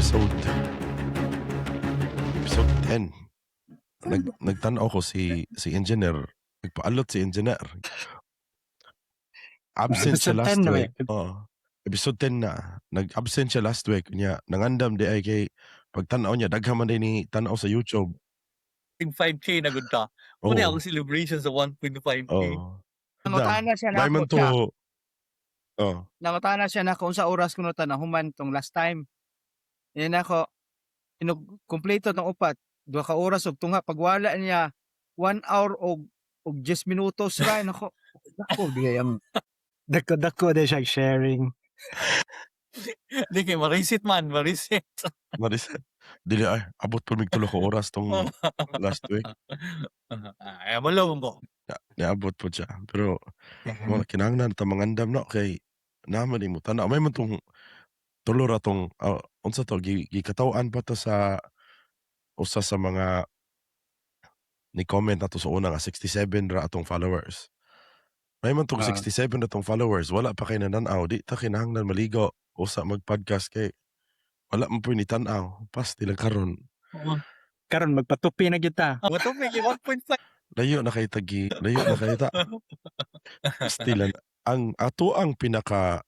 episode 10. Nagtanaw ko si engineer, nagpaalot si engineer. Absent siya Episode 10 last na ba week. yun? Oo. Episode 10 na. Nag-absent siya last week niya. Nangandam di ay kay pagtanaw niya daghan man din ni tanaw sa YouTube. 5K na gud ta. Muna Oo. ang celebration sa 1.5K. Oo. Nangutaan na siya na May man ako siya. to. Oh. Nangutaan na siya na kung sa oras ko na human tong last time. Yan ako, kompleto ng upat. 2 ka oras og tunga. Pagwala niya, 1 hour og 10 minutos ra. Nako, di ang dako din siya sharing. Di kay marisit man, marisit. Dili ay abot pa mig 3 ka oras tong last week. Ay malo mo. Niabot po siya. Pero mo kinahanglan ta mangandam no kay naman mo tanaw. May man tong tulo ra tong unsa to gikataw-an pa to sa usa sa mga ni comment nato sa una nga 67 ra atong followers. May man tong 67 na tong followers, wala pa kay nananaw, di ta kinahanglan maligo usa mag-podcast kay wala man po ni tan-aw, pas lang karon. Karon magpatupi na gyud ta. Wato may 1.5. Layo na kay ta. Still ang ato ang pinaka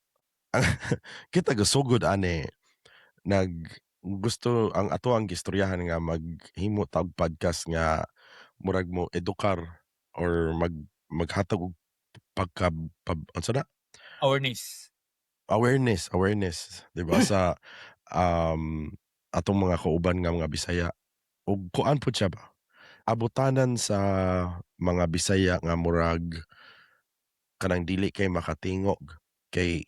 kita gasugod ani gusto ang ato ang gistoryahan nga maghimo tag podcast nga murag mo edukar or maghatag og unsa na? Awareness, 'di ba sa atong mga kauban nga mga Bisaya. Ug kuan pud siya ba? Abutanan sa mga Bisaya nga murag kanang dili kay makatingog kay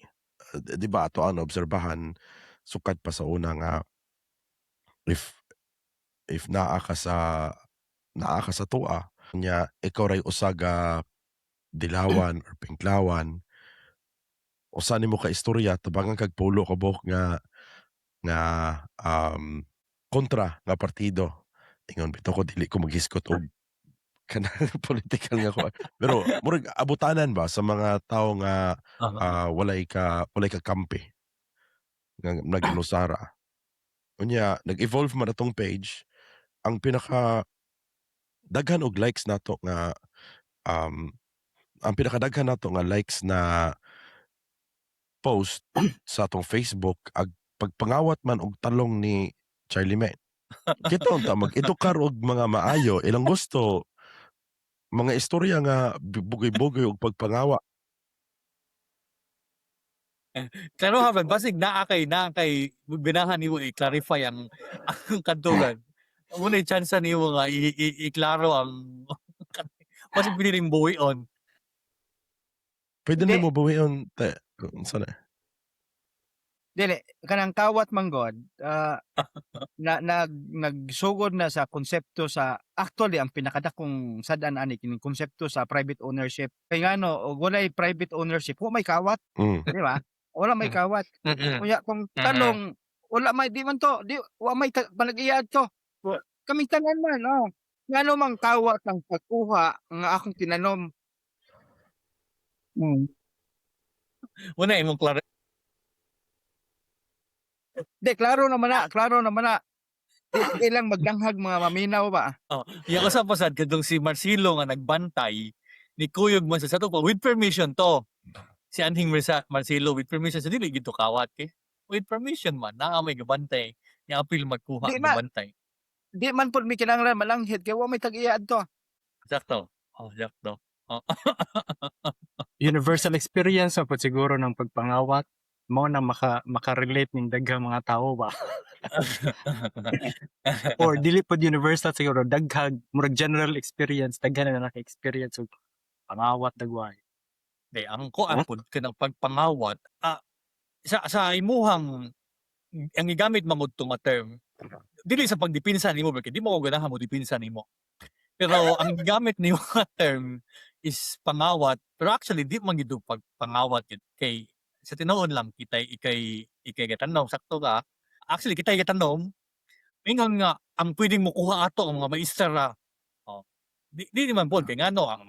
'di ba ato ang obserbahan sukad pa sa una nga if naa ka sa tuwa nya ikaw ray usaga dilawan or pinklawan usa nimo ka istorya tabangan kag pulo ka buhok nga kontra nga partido ingon bitaw ko dili ko maghiskot og kanang political nga ko pero murag abutanan ba sa mga tawo nga walay ka kampi nga nag-inusara unya nag-evolve man atong page ang pinaka daghan og likes nato nga ang pinakadaghan nato nga likes na post sa atong Facebook ag pagpangawat man og talong ni Charlie May. Kita unta mag-edukar og mga maayo ilang gusto mga istorya nga bugoy-bugoy og pagpangawa. Klaro haban basig naa kay binahan nimo i-clarify ang kantugan. Muna chance nimo nga i-klaro ang basig piniling buhion. Pwede nimo buhion te unsa na? Dili kanang kawat manggod nagsugod na sa konsepto sa actually ang pinakadakong sad-an ani kining konsepto sa private ownership. Kay ngano og walay private ownership, wa may kawat, di ba? Wala may kawat. Kunya kung tanong wala may di man to, di wa may panag-iyad to. Kaming tanan man, ngano mang kawat ang pagkuha nga akong tinanom. Muna imong klaro. Di, klaro naman na. Di lang magdanghag mga maminaw ba? Yung kasapasad kadtong si Marcelo nga nagbantay ni Kuyog man sa sato pa with permission to. Si Anhing Marcelo with permission sa dili gid to kawat kay. With permission man naa may gabantay. Ni apil magkuha Di ang ma- gabantay. Di man pud mi kinahanglan malanghit kay wa may tag-iyad to. Sakto. Sakto. Universal experience po siguro ng pagpangawat mo na makarelate ning daghang mga tao ba or dili pod universal siguro daghang murag general experience daghan na naka-experience og pangawat dagway. Di ang kuan pud kanang pagpangawat sa imuhang ang gigamit mangudto nga term dili sa pagdipinsa nimo kay di mo ko ganahan mo dipinsa nimo. Pero ang gamit nimo nga term is pangawat pero actually di man gid pagpangawat yun kay sa tinuod lang ikay gatanom sakto ka actually kitay gatanom ingon nga ang pwedeng mokuha ato ang mga maestra di man pod kay ngano ang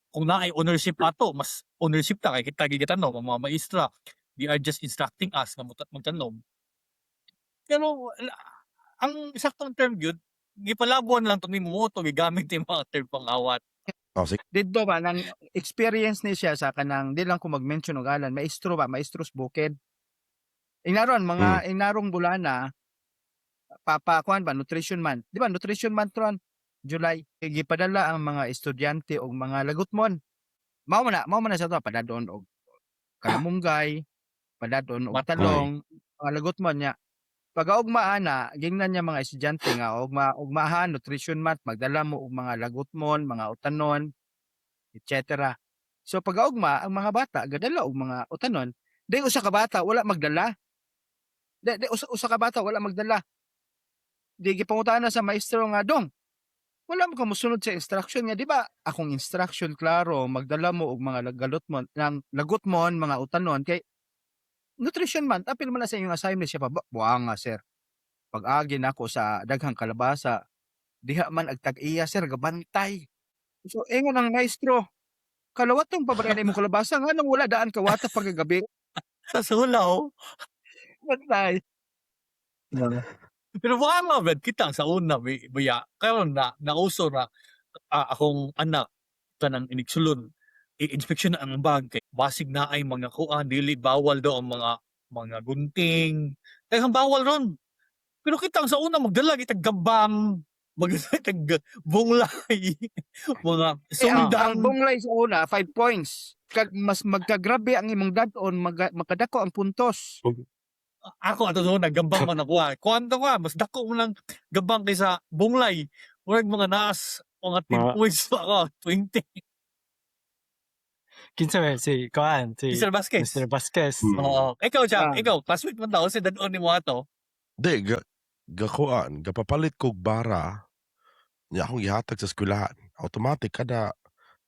kung naay ownership ato mas ownership ta kay kita gigatanom ang mga maestra they are just instructing us nga magtanom Pero ang saktong term gyud gipalabuan lang 'to nimo to gigamit yung mga term pangawat. Oh, sige. Didto ba nang experience ni siya sa kanang di lang ko mag-mention og alan, maestro ba, maestros bukid. Inaron mga inarong bulana kuan ba nutrition month. Di ba nutrition month ron July gipadala ang mga estudyante og mga lagutmon. Mao man na sa to padadon og kalamunggay, padadon og talong, mga lagutmon nya. Pag-augmaan na gingnan niya mga estudyante nga ugmahan nutrition month magdala mo og mga lagutmon, mga utanon, etc. So pag-augma ang mga bata gadala og mga utanon, di usa ka bata wala magdala. Di usa ka bata wala magdala. Di gipangutana sa maestro nga dong. Wala mo ka mosunod sa instruction nga di ba? Akong instruction klaro magdala mo og mga lagutmon, mga utanon kay nutrition month apil man na sa inyong assignment siya pa buanga sir. Pag-agi nako sa daghang kalabasa diha man agtag-iya sir gabantay. So ingon ang maestro kalawatong pabalay na imong kalabasa nga nang wala daan kawata pagkagabi. Sa sulaw. Bantay. Pero wala mga brad kita sa una biya karon na nauso na akong anak kanang inigsulon i-inspeksyon na ang bag kay basig na ay mga kuan dili bawal daw ang mga gunting daghang bawal ron. Pero kita sa una magdala kita gabang magdala kita bunglay mga sundang Ang bunglay sa una 5 points. Kag mas magkagrabe ang imong dadon makadako ang puntos. ako ato so naggambang man nakuha. Kuanto ka mas dako mo lang gabang kaysa bunglay. Murag mga naas mga 10 points pa ako 20. Kinsa man si Kuan, si Mr. Vasquez. Mr. Vasquez. Oo. Ikaw Jack, ikaw classmate man daw si dadon nimo ato. Di, gakuan, gapapalit kog bara, niya akong ihatag sa eskwelahan. Automatic, kada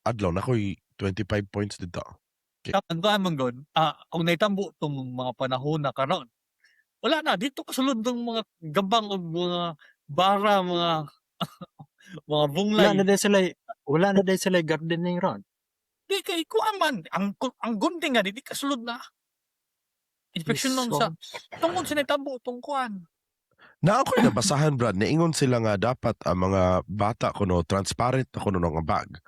adlaw na ko'y 25 points dito. Ang man god, kung naitambo tong mga panahon na karon. Wala na dito kasulod ng mga gabang o mga bara, mga mga bunglay. Wala na din sila gardening ron. Di kay kuan man ang gunting nga di kasulod na. Inspeksyon lang sa tungod sa naitambo tong kuan. Na ako'y nabasahan, Brad, naingon sila nga dapat ang mga bata kuno transparent na kuno ng bag.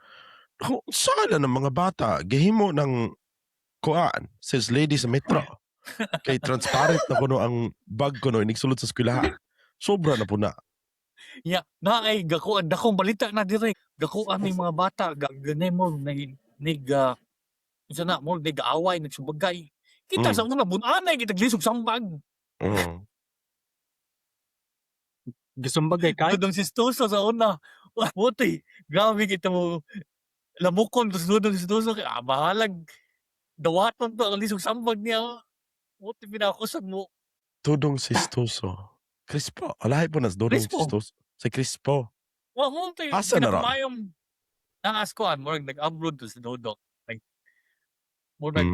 Kung saan ng mga bata, gihimo ng kuan, says lady sa metro. Kay transparent na kuno ang bag kuno inigsulod sa eskwelahan. Sobra na po na. Ya, na ay gakuan dakong balita na dire. Gakuan ni mga bata ganay mo isa na mo nag-away nagsubagay. Kita sa una bunanay kita glisog sambag. Gisumbagay kay. Tudong sistoso sa una. Buti, grabe kita mo lamukon to tudong sistoso kay bahalag dawaton to ang lisog sambag niya. Buti pinakusan mo. Tudong sistoso. Crispo. Alahay po nas dudong sistoso. Si Crispo. Wa mo tayo. Asa na ron? Naaskoan, murag nag-abroad to sa Dodok. Like, murag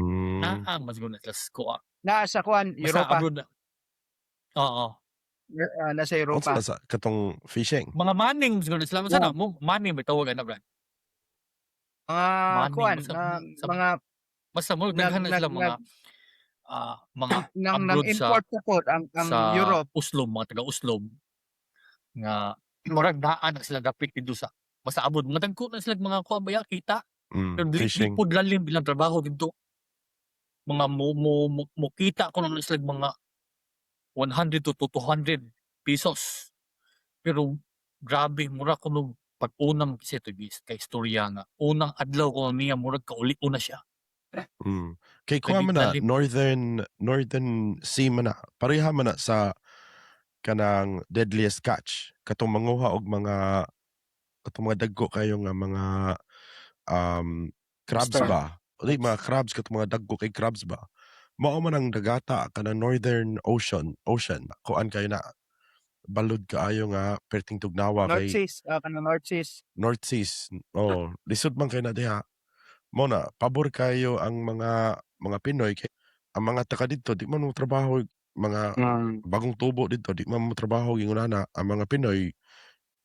mas guna sa skoa. Nasa kuan Europa. Abroad na. Oo. Nasa Europa. Sa katong fishing. Mga maning siguro sila sana mo maning may tawagan na brad. Mga kuan mga basta mo daghan na sila mga nang abroad import po ang sa Europe. Oslo, mga taga Oslo nga murag daan na sila dapit dito sa basta abroad mga dagko na sila mga kuan baya kita. Pero dili pud lalim bilang trabaho dito. Mga mo kita ko na sila mga 100 to 200 pesos. Pero grabe mura ko nung pag-unang kasi ito kay istorya nga. Unang adlaw ko niya murag kauli una siya. Kay kuha man na Northern Sea man na. Pareha man na sa kanang deadliest catch. Katong manguha og mga dagko kayo nga mga crabs ba? Di mga crabs katong mga dagko kay crabs ba? Mao man ang dagata kanang Northern Ocean. Kuan kayo na balod kaayo nga perting tugnawa North kay North Seas. Oh, lisod man kayo na diha. Mo na pabor kayo ang mga Pinoy kay ang mga taga dito di man mo trabaho mga bagong tubo dito di man mo trabaho gingunana ang mga Pinoy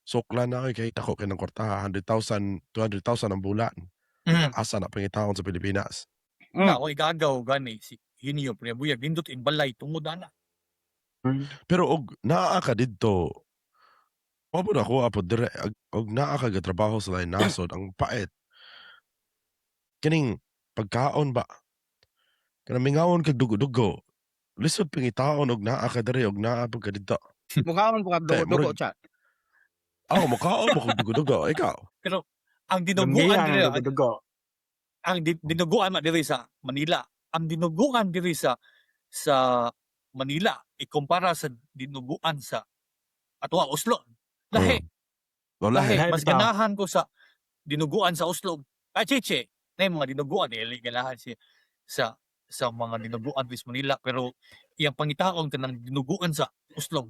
sukla na kay dako kay ng kwartaha 100,000 200,000 ang bulan. Asa na pangitahon sa Pilipinas. Na ako igagaw gani si Hinyo pre buyag nindot in balay tungod ana. Pero og naa ka didto, mao pud ako apod dire og naa ka gatrabaho sa lain nasod ang pait. Kining pagkaon ba, kanang mingawon kag dugo-dugo, lisod pangitaon og naa ka diri og naa pud ka didto. Mukhaon ko Kay dugo-dugo murag siya. ako mokaon mo kog dugo-dugo, ikaw? Pero ang dinuguan Lumbia diri, ang dugo-dugo. ang dinuguan man diri sa Manila, ang dinuguan diri sa Manila ikumpara sa dinuguan sa atwa Oslo. Lahi. Wala Lahi. Lahi Mas bitaw. ganahan ko sa dinuguan sa Oslo. Chiche, na yung mga dinuguan ganahan siya sa mga dinuguan sa Manila, pero iyang pangitaon kanang dinuguan sa Oslo.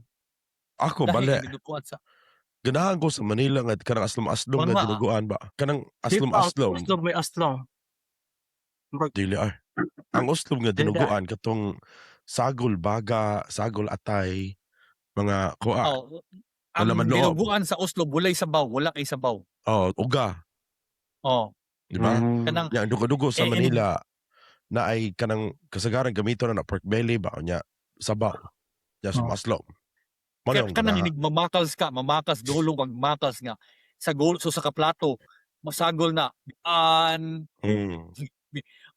Ako Lahi bali. ang dinuguan sa Ganahan ko sa Manila nga kanang aslom-aslom nga Mga, dinuguan ba. Kanang Di pa, aslom-aslom. Aslom may aslom. Dili ay. Ang aslom nga Dili. dinuguan katong sagol baga, sagol atay, mga kuha. oh, Wala ang man loob. dinuguan sa Oslo bulay sabaw, wala kay sabaw. Oh, uga, Oh, di ba? kanang Nya ang dugo-dugo sa Eh, Manila na ay kanang kasagaran gamito na pork belly ba nya sabaw. Nya sa Oh. aslom. Mao yung kanang ganahan. inig mamakas dulong ang makas nga sa so sa kaplato masagol na an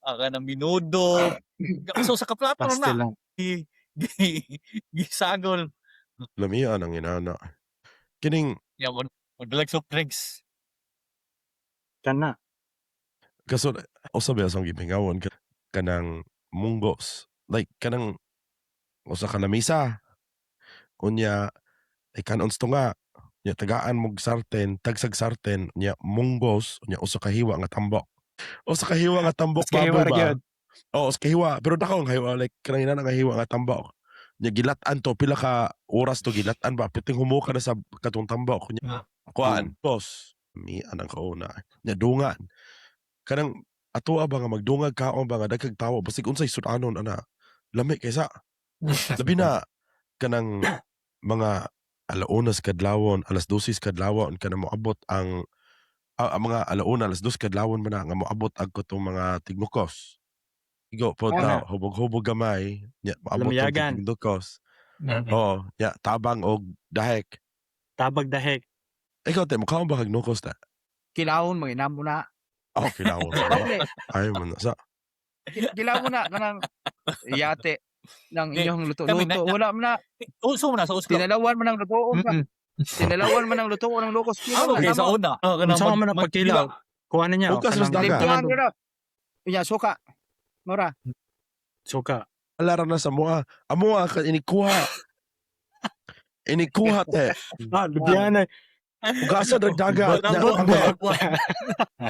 kanang minudo so sa kaplato Pastel na lang. gisagol Lamian ang inana. Kining ya like soft drinks Kana. kaso usabi asang gipingawon kanang munggos. Like kanang usa ka lamisa. Unya ay kanons to nga. Nya tagaan mog sarten, tagsag sarten, nya munggos, nya usa ka hiwa nga tambok. Usa ka hiwa nga tambok Mas kahiwa baboy ra ba? gyud. Oo, usa ka hiwa, pero dako ang hiwa like kanang ina nga hiwa nga tambok. Nya gilat-an to pila ka oras to gilat-an ba piting humuka na sa katong tambok nya. Kuan, boss. Mi anang kauna. Nya dungan. Kanang ato ba nga magdungag kaon ba nga dagkag tawo basig unsay sudanon ana. Lami kaysa. Labi na kanang mga alaunas kadlawon, alas 12 kadlawon kanang moabot ang mga alauna, alas 2 kadlawon man na nga moabot agko tong mga tignukos. Igo po Ana. ta hubog-hubog gamay, nya moabot tong Lumiyagan. tignukos. Oo, nya tabang og dahek. Tabag dahek. Ikaw te mukha ba kag nukos ta? Kilawon manginam mo na. Oh, kilawon. Bakit? Ayaw mo na sa. Kilawon na kanang yate ng Di, inyong kami luto-luto. Wala man na. uso mo na sa Oslo Tinalawan man ang lutoon pa. Tinalawan man ang lutoon ng lukos. okay sa una Unsa man ang pagkilaw? Kuha na niya. Bukas kanang- mas dagat. Timplahan nyo na. Inya, suka. Mora. Suka. Alara na sa mua. Amua ka inikuha. Inikuha te. Lubiana. Ugasa dagdagat. Nabo-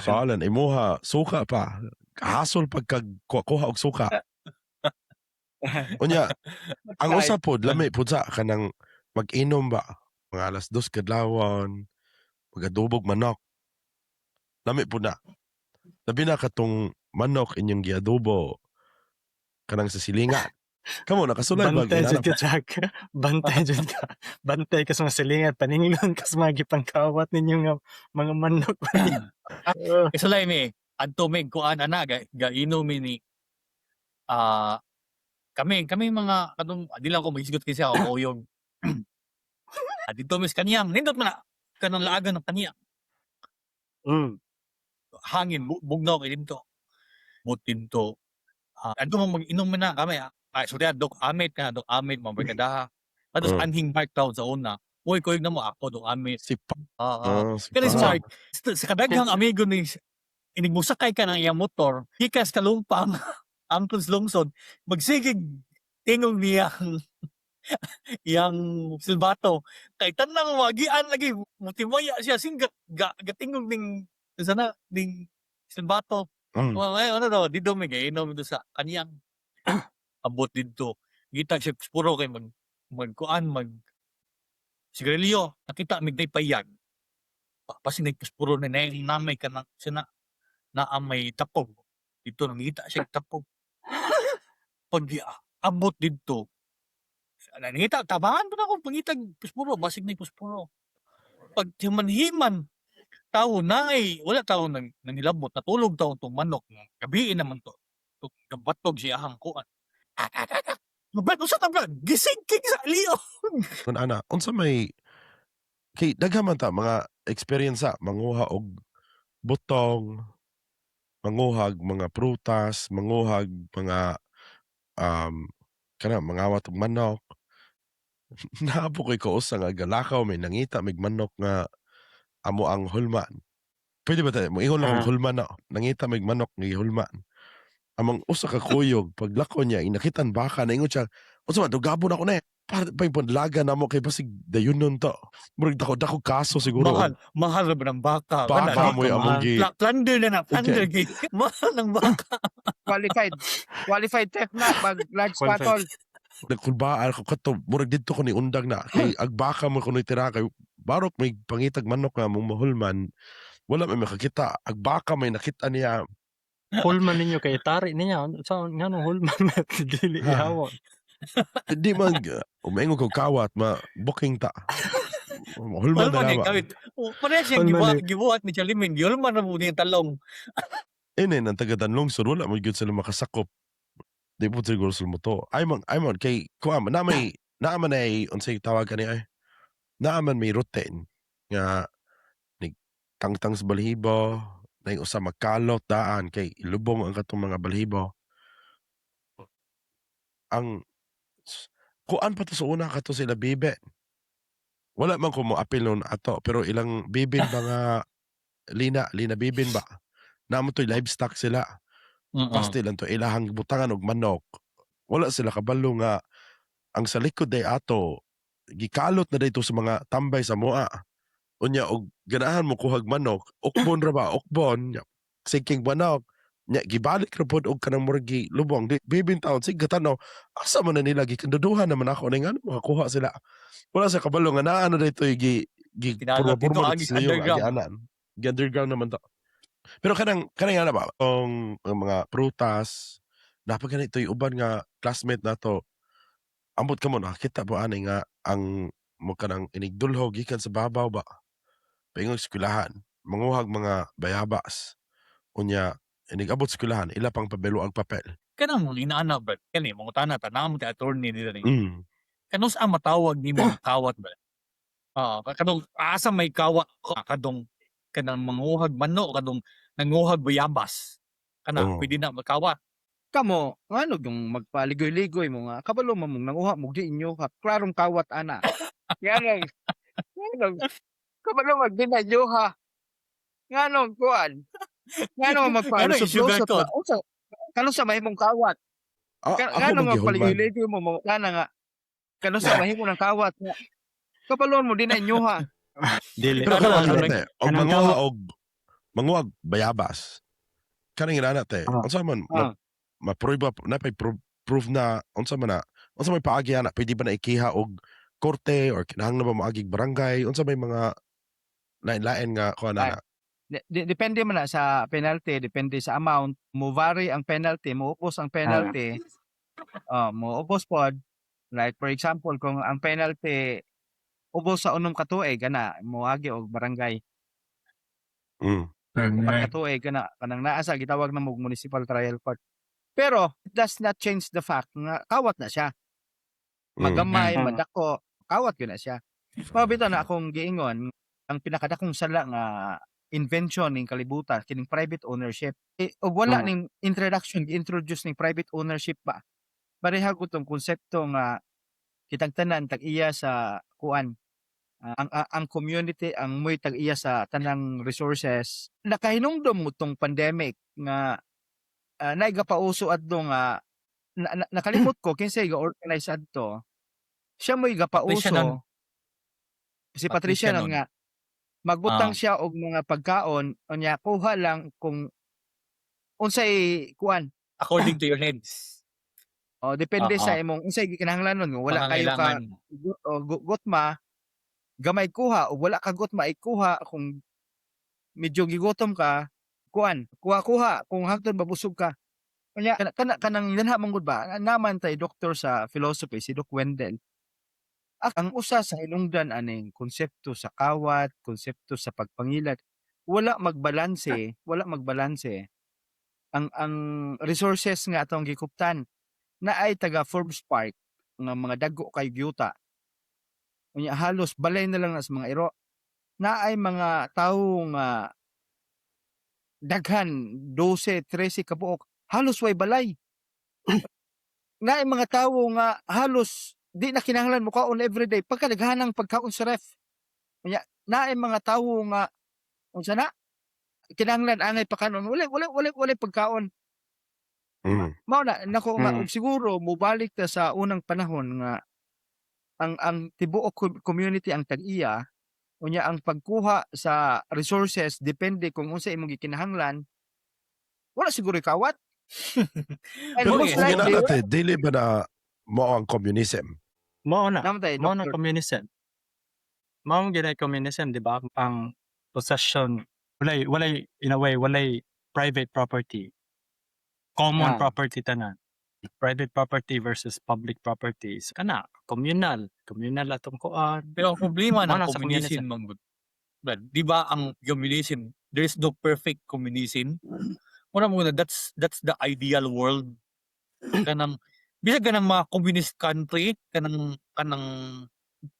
Salan imuha suka pa. Hasol pagkagkuha og suka. Unya, ang usa pod lami pod sa kanang mag-inom ba mga alas 2 kadlawon, magadubog manok. Lami pod na. Labi na katong manok inyong giadobo kanang sa silingan. Kamo nakasulay ba Bantay jud ginana? ka, Jack. Bantay jud ka. Bantay ka sa mga silingan. Paninglon ka sa mga gipangkawat ninyo nga mga manok. Isalay mi adto mig kuan ana gainom ni kami mga kanong di lang ko magsigot kasi ako uyog. Dito mis kaniyang nindot man na kanang laagan ng kaniyang hangin bugnaw kay dito. Butin to. Adto man mag-inom man na kami. Sorry Dok Amit mga barkadaha. Tapos anhing Mark taon sa una. Uy, koyog na mo ako Dok Amit. Si si Kani si Pa. Mark sa kadaghang amigo ni inig musakay ka ng iyang motor, hikas kalumpang angkos lungsod, magsigig tingog niya yang silbato. Kay tanang magian lagi, mutimaya siya singgat gatingog ning sana ning silbato. Well, ano daw, di daw may gainom ito sa kaniyang abot dito. Gitag siya puro kay magkuan sigarilyo. Nakita mig day payag. Pasing puro na namay ka na sina na may tapog. Dito nangita siya tapog. Pag abot dito, nangita, tabangan pa na akong pangitag puspuro, basig na yung puspuro. Pag himan-himan, tao na wala tao nang nilabot, natulog tao itong manok. Gabiin naman to. Gabatog siya ang kuan. Brad, usa ta Brad, gisingking sa aliyo. Kun ana, unsa may kay daghan man ta mga experience manguha og butong, manguhag mga prutas, manguhag mga, kana mangawat og manok. Naabo ko'y kausa nga galakaw may nangita mig manok nga amo ang hulman. Puwede ba tayo moingon lang kog hulman na, nangita mig manok nga gihulman. Amang usa ka kuyog paglakaw niya inakitan baka naingon siya, "Unsa man dugabon ako na, para pa'y panlaga namo kay basig dayunon ta." Murag dako-dakong kaso siguro og Mahal ra ba ng baka? baka mo'y among gi Plunder na plunder gid. Mahal ng baka. Qualified theft na pag large Qualified. cattle. nagkulbaan ko kadto murag didto ko ni undag na kay ag baka mo kuno'y tira kay barok may pangitag manok nga mong mahulman, wala may makakita. Ag baka may nakita niya. Hulman ninyo kay tari niya. Sa ngano hulman na dili Ha. ihawon. Di man umaingon kog kawat booking ta. Hulman na Hulman naman. kawit. Pareha siyang Hulman gibuhat ni Chalimin. Hulman na mo niyang talong. Ine nang taga Danlungsod wala man gyud sila makasakop. Di po siguro sila mo to. Ay man kay kuha man naaman ay unsay tawag ani ay. Naaman may routine nga ni tangtang sa balhibo, na usa magkalot daan kay lubong ang katong mga balhibo. Ang kuan pa to sa una kato sila bibe. Wala man ko mo apil nun ato pero ilang bibin mga lina bibin ba. Namo to'y livestock sila. Paste lang to ilahang butangan og manok. Wala sila kabalo nga ang sa likod day ato gikalot na dayto sa mga tambay sa moa. Unya og ganahan mo kuhag manok, ukbon ra ba? Ukbon. Siking manok. Nya gibalik ra pod og kanang murag lubong di bibin taon sig gatanaw asa man na nila gikanduduhan naman ako ning ano makakuha sila. Wala sa kabalo nga naa na dayto gi Kinahanglan dito purma agi sa iyo underground. agianan. Underground naman to. Pero kanang ana ba ang mga prutas napaganito'y uban nga classmate nato. Ambot ka mo nakita ba ani nga ang mo kanang inigdulho gikan sa babaw ba? Paingon eskwelahan, manguhag mga bayabas. Unya inigabot eskwelahan ila pang pabelo ang papel. Kanang mong inaana Brad. Kani mga tana tanam ti attorney nila ni. Mm. Kanus ang matawag nimo ang kawat ba? Kadong asa may kawat kadong kanang manguhag manok kadong nanguhag bayabas. Kana Oo. pwede na magkawat. Kamo, ngano yung magpaligoy-ligoy mo nga, kabalo mo mong nanguha mo di inyo ka, klarong kawat ana. Yan kabalo magdinadyo ha. Ngano kuan? Ngano Ano magpalusot-lusot i-sugarcoat? na. Unsa kano sa mahimong kawat? Ako Ngano man gihulman. magpaligoy-ligoy mo mo kana nga. Kano sa mahimo ng kawat nga. Kabalo mo di na inyo ha. Dili. Pero Ano, kanang ano, te, og kanang manguhag bayabas. Kanang inana te, unsa man ma-prove proof na unsa man na unsa may paagi ana pwede ba na ikiha og korte or kinahanglan ba moagig barangay unsa may mga lain-lain nga kuan ana. Depende man na sa penalty, depende sa amount, mo vary ang penalty, mo upos ang penalty. Mo upos pod. Like for example, kung ang penalty ubos sa unom ka tuig ana moagi og barangay. Mm. Upat ka tuig kana kanang naa sa gitawag na mog municipal trial court. Pero it does not change the fact nga kawat na siya. Magamay, madako, kawat gyud na siya. Mabita na akong giingon, ang pinakadakong sala nga invention ning kalibutan kining private ownership. Og wala ning introduction gi-introduce ning private ownership ba. Pareha ko tong konsepto nga kitang tanan tag-iya sa kuan. Ang community ang mo'y tag-iya sa tanang resources. Nakahinungdom mo tong pandemic nga naigapauso adto nga nakalimot ko kinsay ga-organize adto. Siya mo'y gapauso. Si Patricia nun nga magbutang siya og mga pagkaon unya kuha lang kung unsay kuan According to your needs. depende sa imong unsay gikinahanglan nun wala kayo ka gutma gamay kuha o wala ka gutma ikuha kung medyo gigutom ka kuan kuha kung hangtod mabusog ka unya kanang dinha manggod ba naman tay doktor sa philosophy si Doc Wendell. Ang usa sa hinungdan aning konsepto sa kawat, konsepto sa pagpangilat, wala magbalanse. Ang resources nga atong gikuptan. naay taga Forbes Park nga mga dagko kay yuta. Unya halos balay na lang sa mga iro. Naay mga tawo nga daghan 12, 13 ka buok halos way balay. Naay mga tawo nga halos di na kinahanglan mo kaon everyday pagka daghanang pagkaon sa ref. Unya naay mga tawo nga unsa na kinahanglan angay pakanon wala pagkaon. Mao na nako nga og siguro mobalik ta sa unang panahon nga ang tibuok community ang tag-iya unya ang pagkuha sa resources depende kung unsa imong gikinahanglan wala siguro kawat. And Pero most kung likely natin, dili ba na mo ang communism? Mao na. namatay Mao na Dr. communism. Mao ang ginay communism, di ba? Ang possession, walay, in a way, walay private property. Common Ah. property tanan. Private property versus public properties. Kana, communal. Communal atong kuan. Pero ang problema ng Wala sa communism, Brad, di ba ang communism, there is no perfect communism. Muna, that's the ideal world. Kanang, bisag ka ng mga communist country, kanang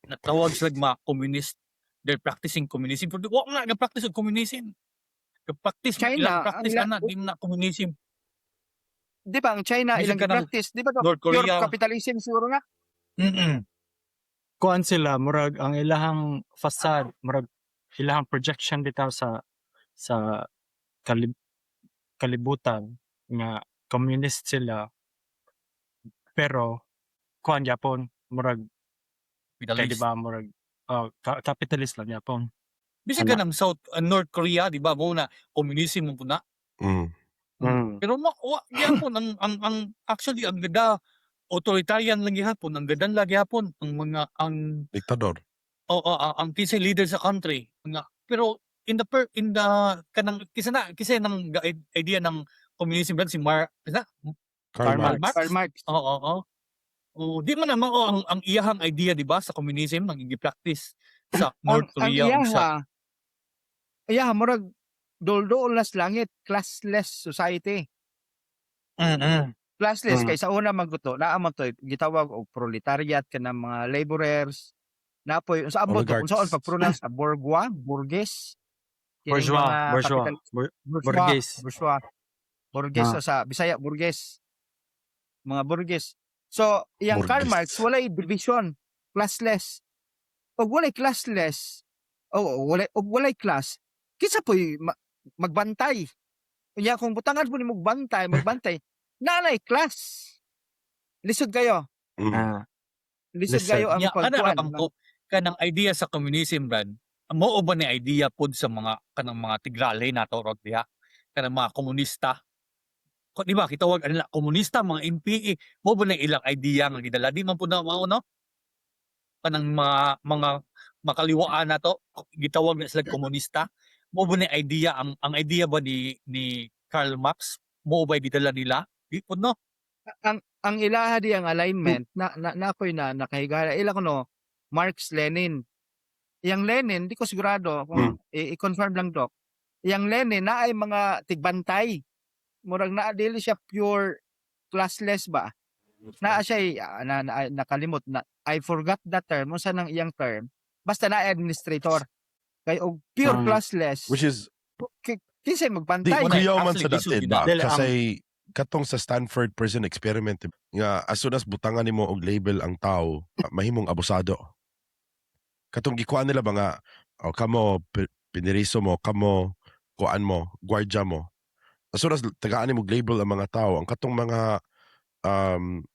natawag sila mga communist, they're practicing communism. Pero wala na nag-practice ng communism. Nag-practice, China, ilang practice ang na, di na communism. di ba ang China Bisag ilang ka ng practice di ba to North pure Korea. capitalism siguro nga. Kuan sila, murag, ang ilahang facade, murag, ilahang projection bitaw sa kalibutan nga communist sila pero kuan Japon murag kay di ba murag capitalist lang Japon. Bisag ka ng North Korea, di ba? Muna, communism mo na. Pero gyapon ang actually ang ganda authoritarian lang gyapon, ang gadan lang gyapon ang mga ang Diktador. ang kisa leader sa country. Pero in the kanang kisa ng idea ng communism brand si Karl Marx. Karl Marx. Oo. Di man naman ang iyahang idea di ba sa communism nang gi-practice sa North Korea ug sa iyaha murag dol-dol nas langit classless society. Classless kay sa una magguto naa man to gitawag og proletariat kanang mga laborers napoy unsa amo to Oligarchs. unsaon pag-pronounce burgess Bourgeois. Burgess sa Bisaya burgess mga burgess. So iyang Karl Marx walay division classless og walay classless walay class kinsa poy magbantay unya kung butangan po ni magbantay nanay class lisod kayo lisod kayo ang pagkuan kanang idea sa communism brand mao ba ni idea pod sa mga kanang mga tigralay nato rod diha kanang mga komunista di ba kitawag nila komunista mga MPA mo ba na ilang idea nga gidala di man pud na mao no kanang mga makaliwaan nato gitawag na sila komunista mo ba na idea ang idea ba ni Karl Marx mo ba gidala nila di pud no ang ilaha di ang alignment na ako'y nakahigala ila ko no Marx Lenin yang Lenin di ko sigurado kung i-confirm lang dok yang Lenin na ay mga tigbantay murag na dili siya pure classless ba na siya nakalimot na I forgot that term unsa nang iyang term basta na administrator kay og pure classless Which is kinsa di magbantay kuyaw man sa datin ba Dili, kasi katong sa Stanford Prison Experiment nga as soon as butangan nimo og label ang tao mahimong abusado katong gikuan nila ba nga kamo piniriso mo kamo kuan mo gwardiya mo as soon as tagaan nimo label ang mga tao ang katong mga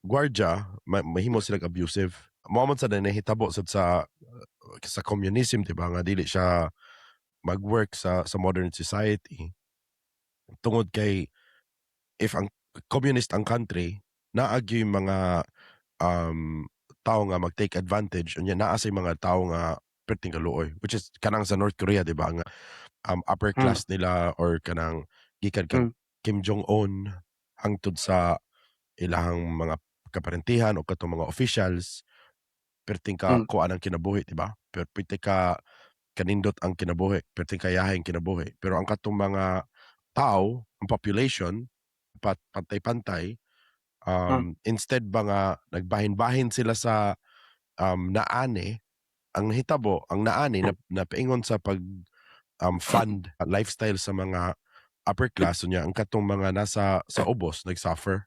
gwardiya mahimo silang abusive mao man sa nahitabo sa communism diba nga dili siya mag-work sa modern society tungod kay if ang communist ang country naagyo yung mga tao nga mag-take advantage unya naa say mga tao nga perting kaluoy which is kanang sa North Korea diba nga upper class nila or kanang gikan kang Kim Jong-un hangtod sa ilahang mga kaparentihan o katong mga officials perting ka kuan ang kinabuhi diba perting ka kanindot ang kinabuhi perting kayahay ang kinabuhi pero ang katong mga tao ang population pantay-pantay Instead ba nga nagbahin-bahin sila sa naani, ang hitabo, ang naani napaingon sa fund lifestyle sa mga upper class niya, ang katong mga nasa sa ubos nag-suffer,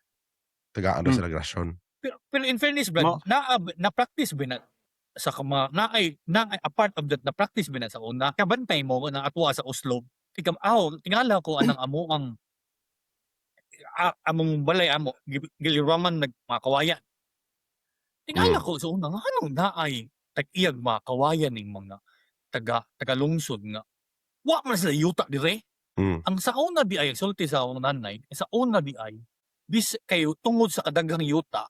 tagaan ra sila grasyon. Pero in fairness, Brad, na-practice ba na sa naay a part of that na-practice ba na sa una? Kabantay mo na atwa sa Oslo. Tingala ko anang amo ang among balay amo giliraman nagmakawayan. Tingala ko sa una nga anong naay tag-iyag makawayan ning mga taga lungsod nga. Wa man sila yuta dire. Ang sa una di ay sulti sa akong nanay, sa una di ay kayo tungod sa kadaghang yuta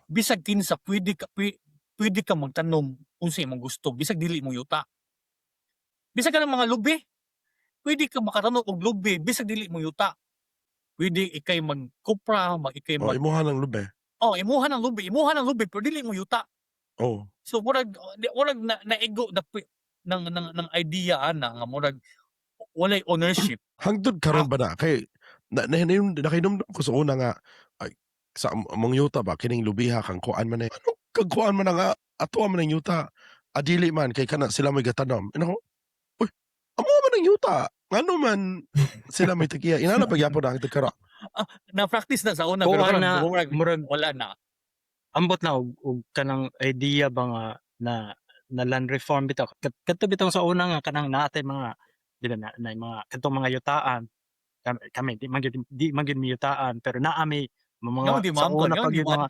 bisag kinsa pwede ka magtanom unsa imong gusto bisag dili mo yuta. Bisag ka ng mga lubi, pwede ka makatanom og lubi bisag dili mo yuta. Pwede ikay magkupra, Imuha ng lubi. Imuha ng lubi pero dili mo yuta. So murag naigo ng idea ana nga murag walay ownership. Hangtod karon ba na kay nakinumdum ko sa una nga ay, sa among yuta ba kining lubiha kang kuan man ano kag kuan man nga ato man ang yuta adili man kay kana sila may gatanom uy amo man ang yuta ngano man sila may tagiya inana pagyapon na hangtod karon Na-practice na sa una pero murag wala na. Ambot na og kanang idea ba nga na land reform bitaw. Kadto bitaw sa una nga kanang naatay mga na mga kadtong mga yutaan. Kami di man gid miyutaan pero naa mi mga sa una pag mga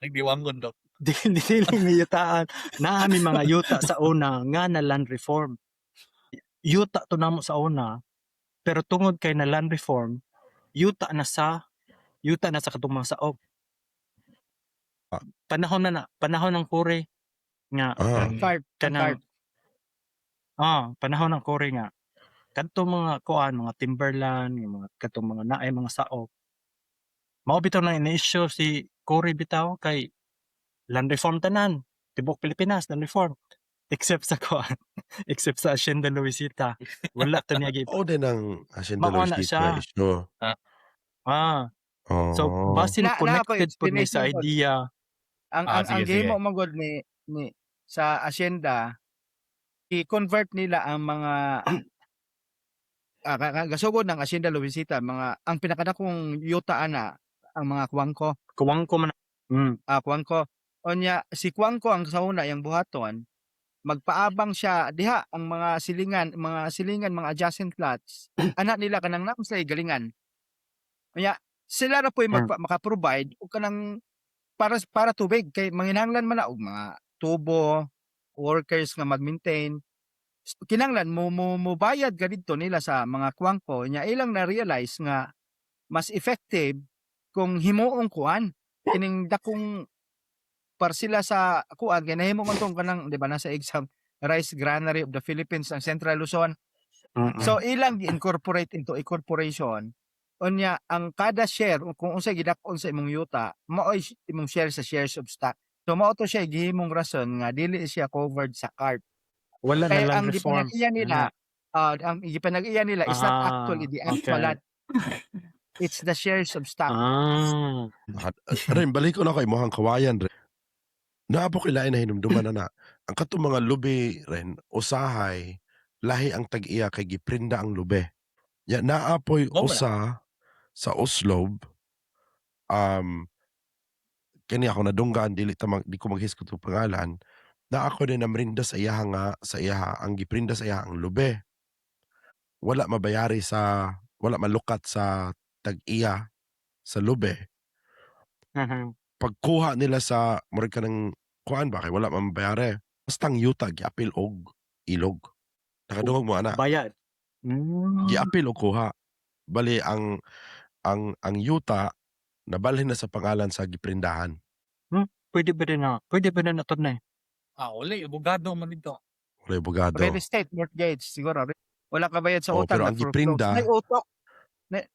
nagdiwangon daw. Dili miyutaan. Naa mi mga yuta sa una nga na land reform. Yuta to namo sa una pero tungod kay na land reform yuta na sa katong mga saog. Panahon ng Kore nga kanang panahon ng Kore nga kadtong mga kuan mga timberland mga kadtong mga naay mga saog mao bitaw na ini-issue si Kore bitaw kay land reform tanan tibok Pilipinas land reform except sa kuan except sa Hacienda Luisita wala to niya gid din ang Hacienda Luisita issue. So base na connected po ni sa idea ang gihimo magod ni sa Hacienda i-convert nila ang mga gasugod ng Hacienda Luisita mga ang pinakadakong yuta ana ang mga kuwangko man kuwangko onya si kuwangko ang sa una yang buhaton magpaabang siya diha ang mga silingan mga adjacent plots ana nila kanang namsay galingan onya sila ra po'y maka-provide og kanang para tubig kay manginahanglan man na og mga tubo workers nga mag-maintain kinahanglan mo bayad ka didto nila sa mga kuwangko nya ilang na realize nga mas effective kung himuong kuan kining dakong parsila sa kuan kay nahimo man tong kanang di ba nasa exam Rice Granary of the Philippines ang Central Luzon. So ilang gi-incorporate into a corporation unya ang kada share kung unsay gidak-on sa imong yuta mao imong share sa shares of stock. So mao to siya gihimong rason nga dili siya covered sa CARP. Wala na land reform. Ang gipanag-iya nila is not actually the actual land. It's the shares of stock. Rin balik ko na kay mohang kawayan rin. Naapo kilain na hinumduman na ang katong mga lubi rin usahay lahi ang tag-iya kay giprinda ang lubi. Ya naapoy usa sa Oslo kani ako nadunggan di ko maghiskot og pangalan na ako din namrinda sa iya ang giprinda sa iya ang lubi wala wala malukat sa tag-iya sa lubi pagkuha nila sa murag kanang kuan ba kay wala mabayari basta ang yuta giapil og ilog nakadungog mo ana bayad giapil og kuha bali ang yuta nabalhin na sa pangalan sa giprindahan. Pwede ba na tunay? Wala abogado man dito. Wala abogado. Real estate mortgage siguro. Wala ka bayad sa utang pero ang giprinda may utok.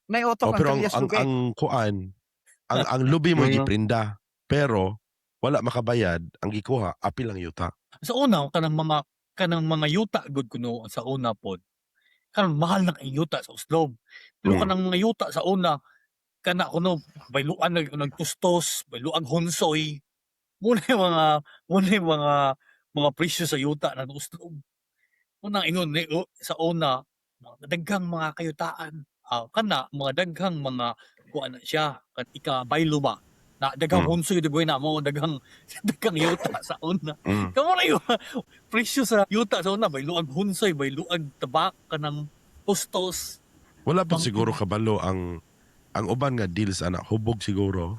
May utok pero ang kuan ang lubi mo giprinda pero wala makbayad ang gikuha apil ang yuta. Sa una kanang mga yuta gud kuno sa una pod. Kanang mahal na ang yuta sa Oslo. Pero kanang mga yuta sa una kana kuno bayluan nagtustos, bayluan honsoy. Muna yung mga presyo sa yuta na uslob. Unang ingon ni sa una, mga daghang mga kayutaan. Kana mga daghang mga kuan na siya, kan ika baylo ba. Na daghang honsoy di na mo daghang daghang yuta sa una. Kamo na yung presyo sa yuta sa una, bayluan honsoy, bayluan tabak kanang tustos. Wala pa siguro kabalo ang uban nga deals ana hubog siguro.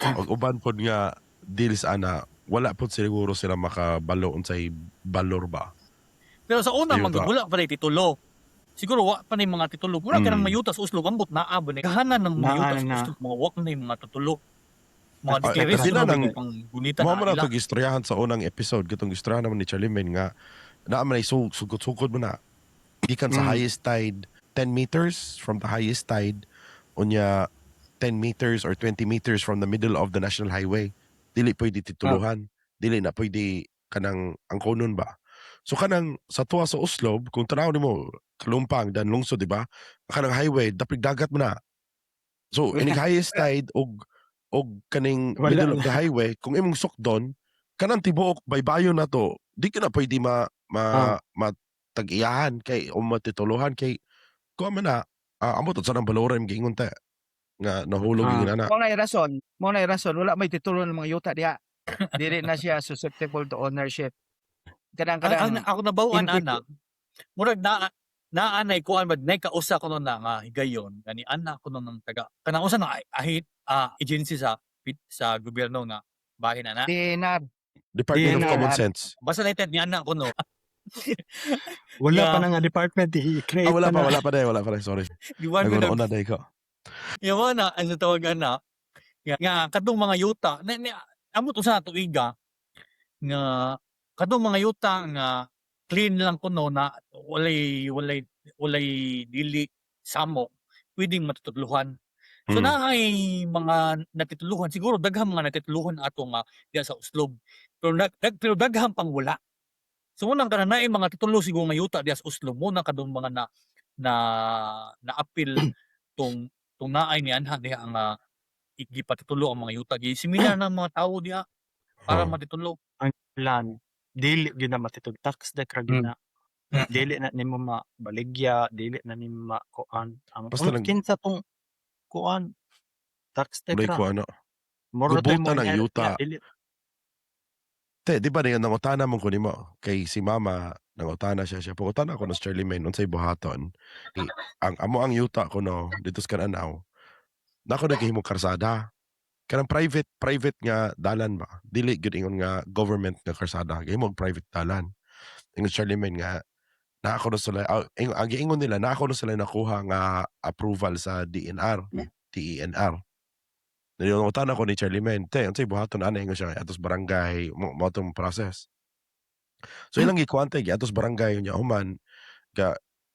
Og uban pod nga deals ana wala pod siguro sila makabalo unsay balor ba. Pero sa una Ayun man ba? wala pa rin titulo. Siguro wa pa na yung mga titulo. Wala ka ng mayutas uslog ambot naa ba ni kahanan ng mayutas na. uslog mga wak na yung mga titulo. Mga Ah, declaration sila na nang- pang gunita Mao na mo na ila. ito gistoryahan sa unang episode katong gistoryahan naman ni Charlie Main nga naaman ay sugod mo na gikan sa highest tide 10 meters from the highest tide unya 10 meters or 20 meters from the middle of the national highway dili pwede tituluhan dili na pwede kanang angkonon ba so kanang sa tuwa sa Oslo kung tanaw nimo Kalumpang dan lungsod di ba kanang highway dapig dagat mo na so ining highest tide og kaning Wala middle of na. the highway kung imong sukdon kanang tibuok baybayon na to di ka na pwede matag-iyahan kay o matituluhan kay kuha man na amo to sa nang balorem giingon ta nga nahulog yung inana. Mo na rason wala may titulo ng mga yuta diha. Dili na siya susceptible to ownership. Kadang-kadang Ako nabawan Inti- ana. Murag naanay kuan ba nay kausa ko na nga higayon gani ana ko nang taga kanang usa na agency sa gobyerno nga bahin ana. DNR. Department of DNR. Common Sense. Basta na ni ana ko no. Wala Yeah. pa na nga department, i-create Wala pa na. wala pa sorry. Di ba ko Naguna na ko. yawa na ano tawagan na nga kadtong mga yuta amo to sa tuiga nga kadtong mga yuta nga clean lang kuno na walay dili samok pwedeng matutuluhan. So naay mga natituluhan siguro daghang mga natituluhan ato nga diya sa Uslob. Pero daghang pang wala. So unang kana naay mga titulo siguro nga yuta diya sa Uslob mo na kadong mga na appeal tong naay ni anha diha ang gipatitulo ang mga yuta seminar ng mga tao diha para matitulo. Ang plan, dili gyud na matitud tax deck ra gyud na. Dili na nimo mabaligya, dili na nimo makuan. Ang Basta lang- kinsa tong kuan tax deck Ulay ra. ko ano. Moro tayo Gubutan mo ng inherit yuta. na, dili. Te, di ba niya nangutana mo ko nimo kay si mama nangutana siya pangutana ko no sa Charlie Main unsay buhaton. Ang amo ang yuta ko no dito sa Kananaw. Nako nagihimo karsada. Kanang private nga dalan ba. Dili gyud ingon nga government nga karsada. Gihimo private dalan. Ingon Charlie Main nga na ako na sila ang giingon nila na ako na sila nakuha nga approval sa DNR, TENR. Nilungutan ako ni Charlie Main, te, unsay buhaton ana ingon siya atos barangay mo tong process. So ilang gikuante gi atos barangay nya human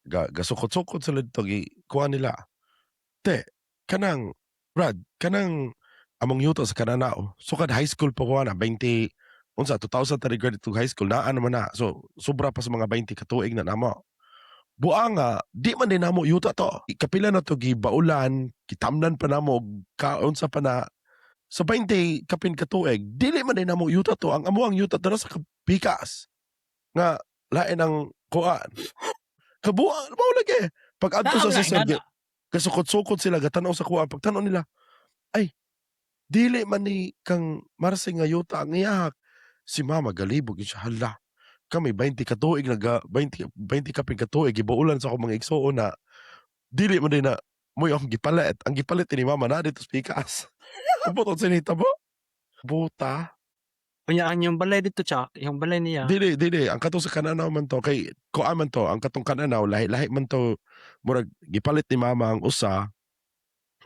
gasukot-sukot sila dito kuha nila. Te, kanang Brad, kanang among yuta sa Kananao. Sukad high school pa ko na 20 unsa 2000 ta graduate to high school na naman na. So sobra pa sa mga 20 katuig na namo. Buanga, di man din namo yuta to. Kapila na to gibaulan, kitamnan pa namo kaon sa pa na sa 20 kapin katuig, dili man din namo yuta to. Ang amo ang yuta to na sa kapikas. Nga lain ang kuan. Kabuan mo lagi. Pag adto sa sasagya, kasukot-sukot sila gatanaw sa kuan pagtanaw nila. Ay, dili man ni kang marsing nga yuta ang iyahak. Si mama galibog siya hala. Kami 20 katuig 20 kapin katuig gibaulan sa akong mga igsuon na dili man din na mo yung gipalit. Ang gipalit ni mama na dito sa pikas. Buton sinita mo? Buta. Unya ang yung balay dito cha, yung balay niya. Dili. Ang katong sa Kananaw man to. Kay, kuha man to, ang katong Kananaw, lahi man to, murag, gipalit ni mama ang usa.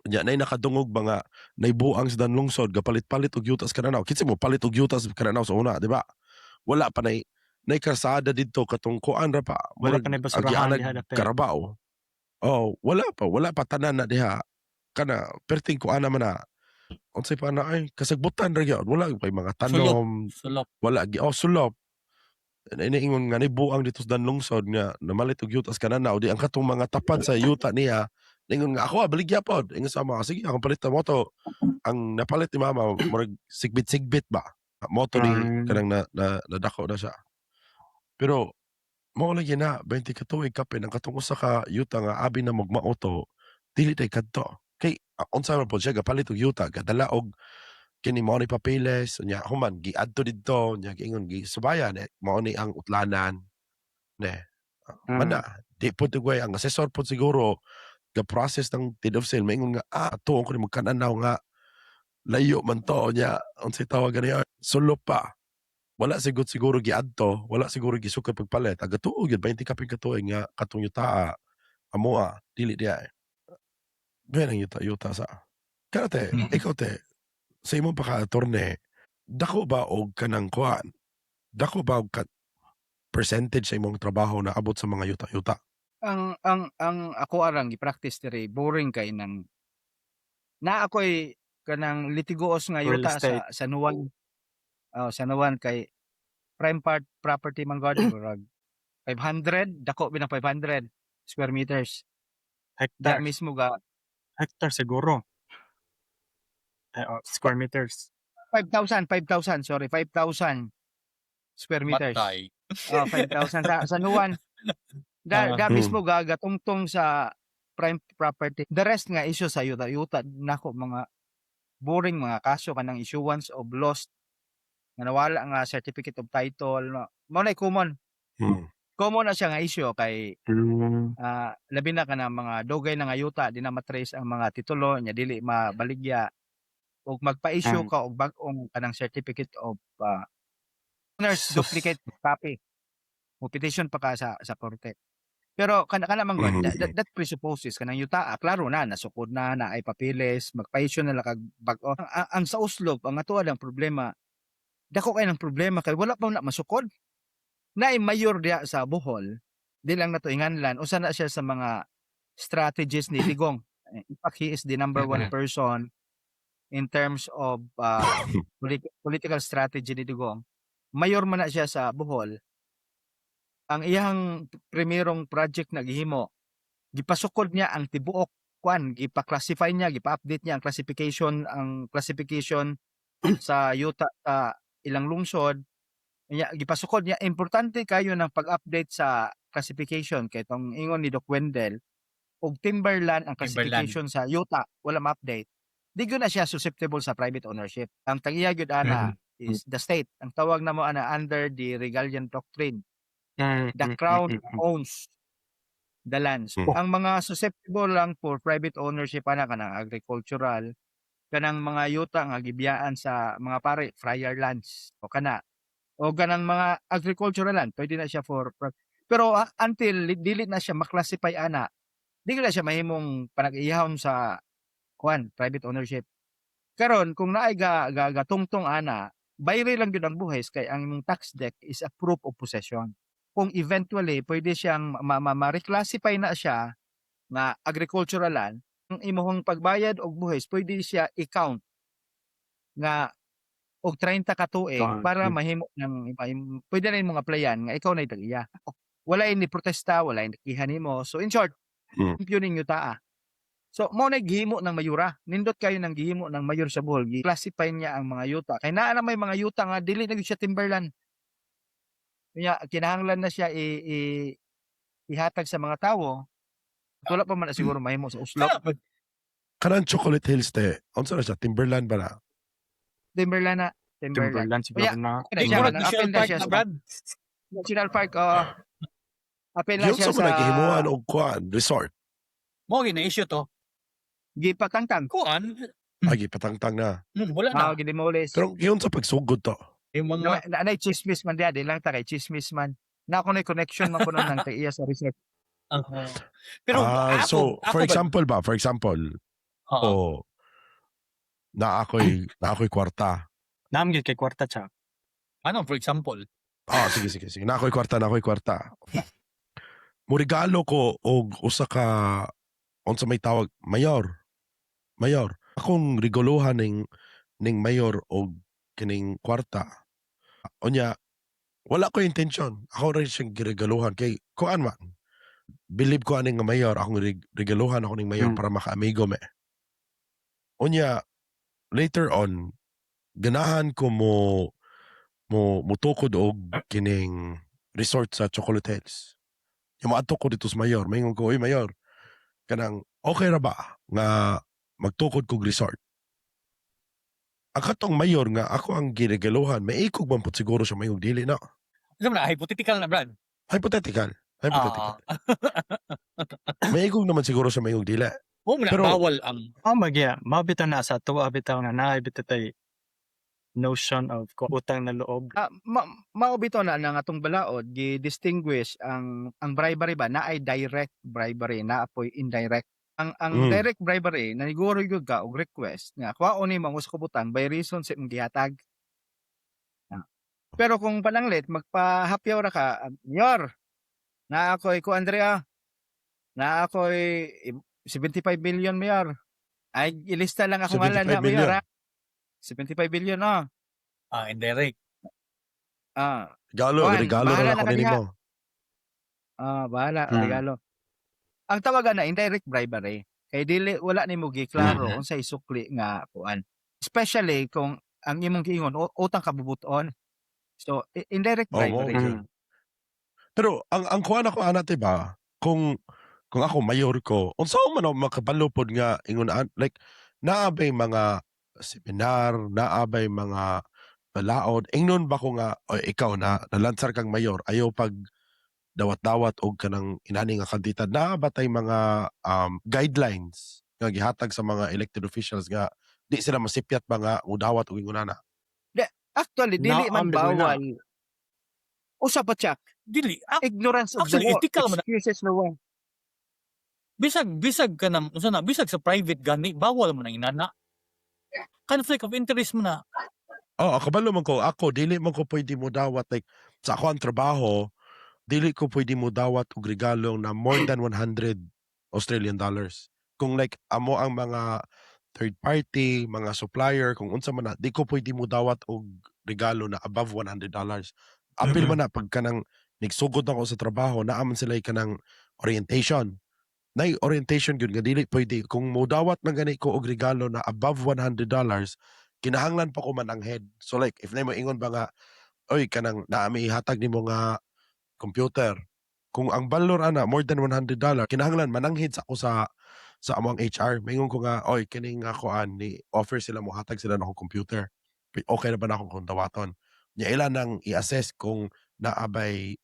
Nya, nay nakadungog ba nga, nay buang sa danlungsod, gapalit-palit og yutas Kananaw. Kitsi mo, palit og yutas Kananaw sa una, di ba? Wala pa nay karsada dito, katong kuan ra pa. Wala Murag, pa na ang basurahan gianag diha dapit. Carabao. Oh, wala pa tanan na diha. Kana, perting kuan naman na, unsay pa na ay kasagbutan ra gyud wala pay mga tanom Sulop. wala sulop iniingon nga ni buang dito sa danlungsod nga namalit og yutas Kananaw di ang katong mga tapat sa yuta niya Ningon nga ako baligya pod. Ingon sa mga sige akong palitan mo to. Ang napalit ni mama murag sigbit-sigbit ba. Moto ni kanang nadako na siya. Pero mao lagi na 20 ka tuig kapin ang katong usa ka yuta nga abi na magmauto dili tay kadto. Kay unsa man pod siya gapalit og yuta gadala og kini mao ni papeles nya human giadto didto nya giingon gisubayan mao ni ang utlanan ne. Mana di pod way ang asesor pod siguro ga-process ng deed of sale maingon nga tuon ko ni magkan-anaw nga layo man to nya unsay tawag ganiya sulop pa. Wala siguro giadto, wala siguro gisukad pagpalit. Aga tuo gyud 20 ka katuig nga katong yutaa amoa dili diay. Gaya ng yuta sa. Kana te, ikaw te, sa imong paka-attorney, dako ba og kanang kuan? Dako ba og percentage sa imong trabaho na abot sa mga yuta-yuta? Ang ako arang gi-practice diri boring kay nang na ako'y kanang litigoos nga Real yuta estate. sa San Juan. San Juan kay prime property man gud murag 500 dako binang 500 square meters. Da Hectare. mismo ga Hectare siguro. Square meters. 5,000 sorry 5,000 square meters. Matay. 5,000 sa San Juan. Da mismo gagatungtong sa prime property. The rest nga issue sa yuta nako mga boring mga kaso kanang issuance of lost nga nawala nga certificate of title mao na common. Common na siya nga issue kay labi na kanang mga dugay na nga yuta di na matrace ang mga titulo nya dili mabaligya ug magpa-issue ka og bag-ong kanang certificate of owner's duplicate copy. Mo petition pa ka sa korte. Pero kana man gud that presupposes kanang yuta klaro na nasukod na ay papeles magpa-issue na lang kag bag-o. Ang sa uslob ang atuwa lang problema dako kay ng problema kay wala pa na masukod. Naay mayor diya sa Bohol di lang nato inganlan usa na siya sa mga strategies ni Digong. In fact, he is the number one person in terms of political strategy ni Digong. Mayor man na siya sa Bohol. Ang iyang primerong project na gihimo, gipasukod niya ang tibuok kwan, gipa-classify niya, gipa-update niya ang classification sa yuta sa ilang lungsod. Gipasukod niya, importante kayo ng pag-update sa classification kay tong ingon ni Doc Wendell og timberland ang classification sa yuta, wala ma-update. Di gyud na siya susceptible sa private ownership. Ang tag-iya gyud ana is the state. Ang tawag namo ana under the Regalian Doctrine. The crown owns the lands. Ang mga susceptible lang for private ownership ana kanang agricultural, kanang mga yuta nga gibiyaan sa mga pare friar lands o kana o kanang mga agricultural land pwede na siya for pero until dili na siya maklasify ana, dili na siya mahimong panag-iyahon sa private ownership. Karon kung naay gatungtong ana, bayre lang gyud ang buhis kay ang imong tax deck is a proof of possession. Kung eventually pwede siyang ma-reclassify na siya nga agricultural land, ang imong pagbayad og buhis pwede siya i-count nga og 30 ka tuig para mahimo ng pwede na imong applyan nga ikaw na itag-iya. Wala ni protesta, wala ni kihan nimo. So in short, impugning yuta. So mo na gihimo ng mayura. Nindot kayo ng gihimo ng mayor sa Bohol, gi-classify niya ang mga yuta. Kay naa na may mga yuta nga dili na gyud siya timberland. Kaya kinahanglan na siya ihatag sa mga tawo. Wala pa man na siguro mahimo sa Oslo. Kanang Chocolate Hills te, unsa na siya timberland ba na? Timberland siguro na. Murag National Park na, Brad. National Park, apel na Yung siya sa mga gihimuan og kuan resort. Mo gina-issue to. Gipatangtang. Kuan, Agi patangtang na. wala na. Gidemolis. Pero yun sa pagsugod to. Yung mga Naay chismis man diya, di lang ta kay chismis man. Na ako na connection man ko nun ng iya sa resort. Pero so for example, na ako'y kwarta. Naam gyud kay kwarta siya. ano for example? Sige. Na ako'y kwarta. Murigalo ko og usa ka unsa may tawag mayor. Akong reguluhan ning mayor og kining kwarta. Unya wala ko intention. Ako rin siyang giregaluhan kay kuan man. believe ko aning nga mayor akong regaluhan ako ning mayor Mm. para maka-amigo me. Unya later on ganahan ko mutukod og kining resort sa Chocolate Hills. Yung maadto ko dito sa mayor, maingon ko, "Uy mayor, kanang okay ra ba nga magtukod kog resort?" Ang katong mayor nga ako ang giregaluhan, maikog man pud siguro siya mayong dili na. Alam mo na, hypothetical na, Brad. Hypothetical. Ah. Maikog naman siguro siya mayong dili. Oo mo na, Pero- bawal ang Magya, mabitaw na sa tuwa bitaw nga naibitaw tay notion of utang na loob. Maubito na nga atong balaod gi-distinguish ang bribery ba na ay direct bribery na apoy indirect. Ang direct bribery naniguro gyud ka og request nga kuhaon ni mangus kubutang by reason sa imong gihatag. Pero kung pananglit magpahapyaw ra ka, Mayor, na ako'y ko Andrea, na ako'y 75 billion Mayor. Ay ilista lang ako 75 ngalan na billion. Mayor. 75 billion indirect. Regalo Juan, regalo bahala na na ako ka diha. nimo. Bahala, Hmm. regalo. Ang tawagan na indirect bribery kay dili wala nimo giklaro unsay sukli nga kuan. Especially kung ang imong giingon utang kabubuton. So indirect Oh, bribery. okay. Pero ang kuha na ko ana ba kung ako mayor ko, unsa man ako makabalo pod nga ingon like naabay mga seminar, naabay mga balaod, ingnon ba ko nga o ikaw na nalansar kang mayor ayaw pag dawat-dawat og kanang inani nga kantidad na batay mga guidelines nga gihatag sa mga elected officials nga di sila masipyat ba nga udawat og ingonana. Actually dili man Naam, di ba na? bawal. Usa pa check. Dili. Ignorance of the Actually, law. ethical man. Excuses no one. Bisag ka na, bisag sa private gani, bawal mo na inana. Conflict of interest mo na. Oh, kabalo man ko ako dili man ko pwede mo dawat like sa ako ang trabaho dili ko pwede mo dawat og regalo na more than 100 Australian dollars. Kung like amo ang mga third party, mga supplier, kung unsa man na, di ko pwede mo dawat og regalo na above $100. Apil man na pagka nang nagsugod ako sa trabaho, naaman sila kanang orientation. Nay orientation gyud nga dili pwede kung mo dawat man gani ko og regalo na above $100, kinahanglan pa ko mananghid. So like if nimo ingon ba nga oy kanang naami ihatag nimo nga computer. Kung ang valor ana more than $100, kinahanglan mananghid sa ako sa among HR. Maingon ko nga oy kining nga kuan ni offer sila mo hatag sila na computer. Okay na ba na akong kung dawaton? Nya ila nang i-assess kung naabay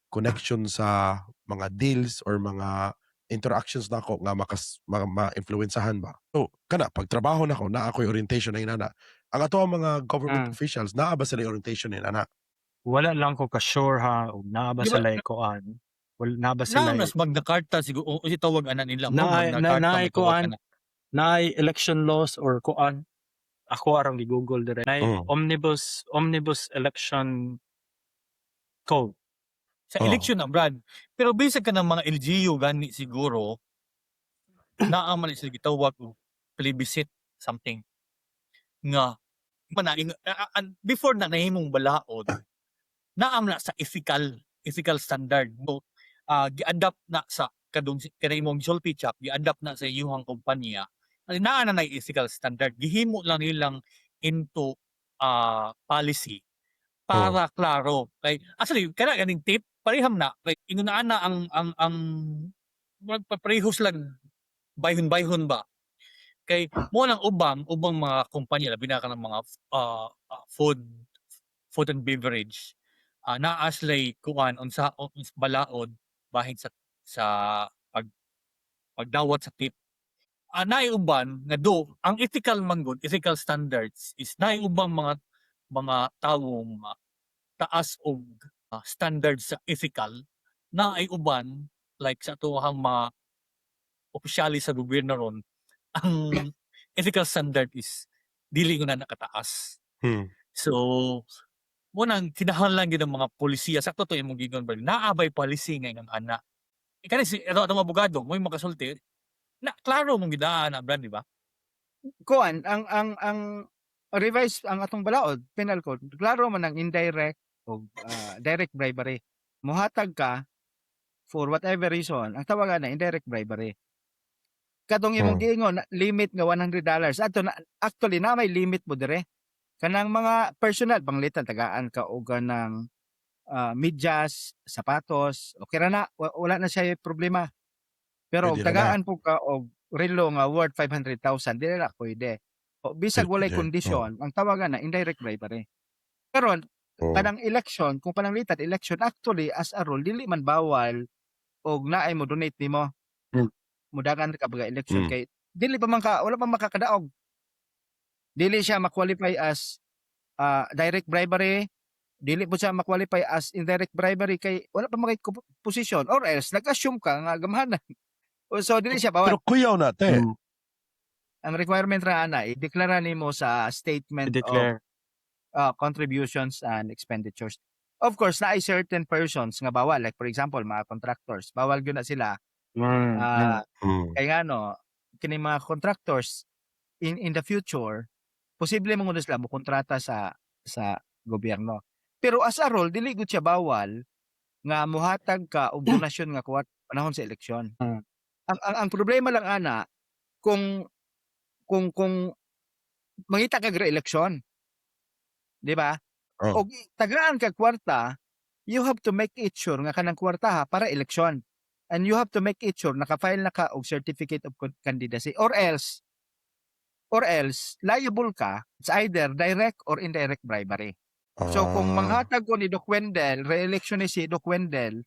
connection sa mga deals or mga interactions nako nga ma-influensahan ba. So kana pag trabaho nako na ako'y orientation na inana. Ang ato ang mga government officials naa ba sila orientation na inana? Wala lang ko ka-sure ha, o naa ba Di ba- sila kuan? Wala na ba sila Nas Magna Carta siguro, o itawag ana nila. naay kuan, naay election laws or kuan? Ako arang gi-google dire. Naay omnibus election code. Sa election na, Brad. Pero bisag ka ng mga LGU gani siguro, naaman sila gitawag og plebiscite something. Nga, before na nahimong balaod, naam na sa ethical standard. So, gi-adapt na sa kanimong sulpi chap, gi-adapt na sa iyong kumpanya. Naa na ethical standard. Gihimo lang nilang into policy para klaro. Kay actually kana ganing tip pareham na kay inunaan na ang parehos lang bayhon ba. Kay mo nang ubang mga kumpanya labi na kanang mga food and beverage naa slay kuan unsa balaod bahin sa pagdawat sa tip. Naay uban nga ang ethical man gud, ethical standards is naay ubang mga tawong taas og standards sa ethical na ay uban like sa tuwang mga opisyali sa gobyerno ron ang ethical standard is dili ko na nakataas. So mo nang kinahanglan gyud ang mga polisiya sakto to imong gigon ba naabay policy nga ang ana. Kani si atong abogado mo makasulti na klaro mong gidaan na brand di ba? Kuan ang revise ang atong balaod penal code. Klaro man ang indirect o direct bribery. Muhatag ka for whatever reason, ang tawagan na indirect bribery. Katong imong Oh. giingon na limit nga $100. Adto na actually na may limit mo dire. Kanang mga personal panglitan tagaan ka og ng medyas, sapatos, okay ra na wala na siya problema. Pero Pwede og ra na. tagaan po ka og relo nga worth 500,000 dili na pwede. O bisag walay Pwede. kondisyon, ang tawagan na indirect bribery. Karon Oh. kanang election, kung pananglitan election actually as a rule dili man bawal og naay mo donate nimo. Mudagan ka pag election Mm. kay dili pa man ka wala pa makakadaog. Dili siya ma-qualify as direct bribery, dili po siya ma-qualify as indirect bribery kay wala pa makay position or else nag-assume ka nga gamhanan. So dili siya bawal. Pero kuyaw na, te. Ang requirement ra ana i-deklara nimo sa statement of I-declare. contributions and expenditures. Of course, na ay certain persons nga bawal like for example mga contractors, bawal gyud na sila. Kay nga no, kini mga contractors in the future posible mo sila mo kontrata sa gobyerno. Pero as a rule dili gud siya bawal nga muhatag ka og donasyon nga kuwat panahon sa eleksyon. Ang problema lang ana kung mangita kag re-eleksyon. Di ba? Oh. Og tagaan kag kwarta, you have to make it sure nga kanang kwarta para eleksyon. And you have to make it sure naka-file na ka og certificate of candidacy or else liable ka. It's either direct or indirect bribery. So kung manghatag ko ni Doc Wendell, re-election ni si Doc Wendell,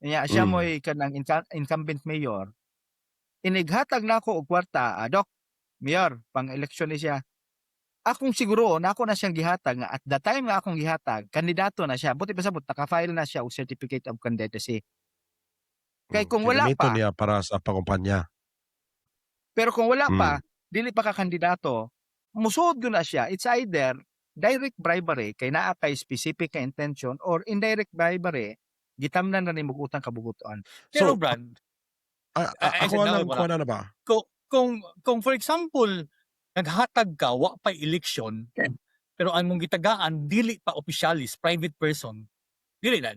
siya mo'y kanang incumbent mayor, inighatag na ako og kwarta, Doc, mayor, pang-election ni siya. Akong siguro na ako na siyang gihatag nga at the time nga akong gihatag, kandidato na siya. Buti pa sabot, naka-file na siya og certificate of candidacy. Kay kung wala Ginamito pa, niya para sa pangumpanya. pero kung wala pa, dili pa ka kandidato, musuod ko na siya. It's either direct bribery kay naa kay specific ka intention or indirect bribery gitamnan na nimo utang kabuguton. Pero So, Brad, ako lang kuha na ba? kung for example, naghatag ka, wa pa election, pero ang mong gitagaan, dili pa officialis, private person, dili na,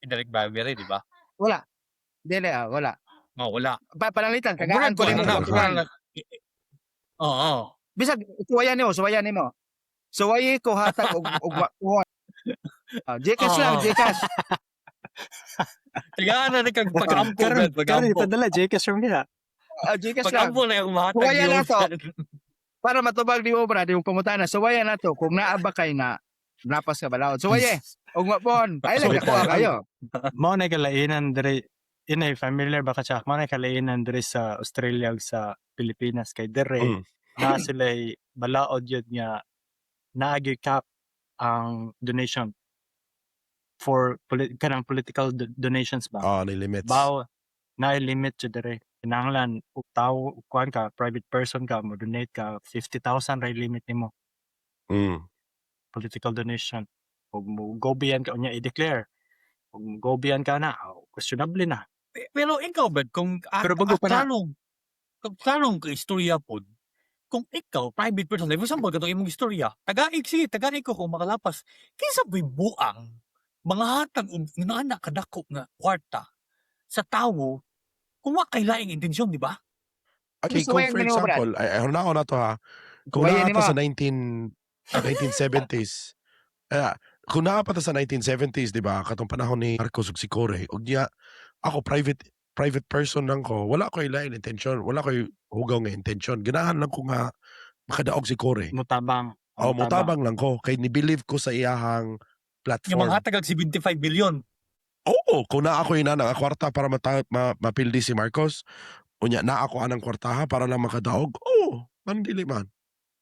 indirect bribery, di ba? Wala. Dili wala. Wala. Pananglitan tagaan ko nimo Oo. bisag suwayan nimo. Suwayi ko hatag og Gcash lang, Gcash. Tagaan na kag pag-ampo, Karon pag-ampo. ipadala Gcash from niya. Gcash lang. Pag-ampo na yung mahatag Suwayan yun. na to. Para matubag ni Obra, di mo pamutana. Suwayan na to. Kung naaba kay na napas ka balaod. Suwaye. Og mapon. Pailang So, nakuha kayo. Mao na kalainan diri inay familiar ba ka siya? Mao na kalainan diri sa Australia ug sa Pilipinas kay dire na sila balaod yun nga naagi cap ang donation for kanang political donations ba? Ni limits. Baw na limit jud dire. Kinahanglan ug tawo kuan ka private person ka mo donate ka 50,000 ray limit nimo political donation. Ug mo go beyond ka unya i-declare. Ug mo go beyond ka na questionable na. Pero ikaw, Brad, kung Pero bago pa na. tanong ka istorya po, kung ikaw, private person, like for example, katong imong istorya, tagaig ko kung makalapas, kinsa bo'y buang, mga hatag inaanak kadako nga kwarta sa tawo, kung wa kay laing intensyon, di ba? Okay, So, kung suwayan for nimo, Brad. example, ako na to ha, kung Suwayan naapa nimo. sa 1970s, kung naapa ta sa 1970s, di ba, katong panahon ni Marcos ug si Cory, ug niya, ako private person lang ko, wala ko ilain intention, wala ko hugaw nga intention. Ganahan lang ko nga makadaog si Cory. Mutabang. Mutabang lang ko kay ni-believe ko sa iyahang Yung platform. mga hatag 75 million. Oo, kung na ako ina ng kwarta para mapildi si Marcos, unya na ako anang kwartaha para lang makadaog. Oo, mandili man.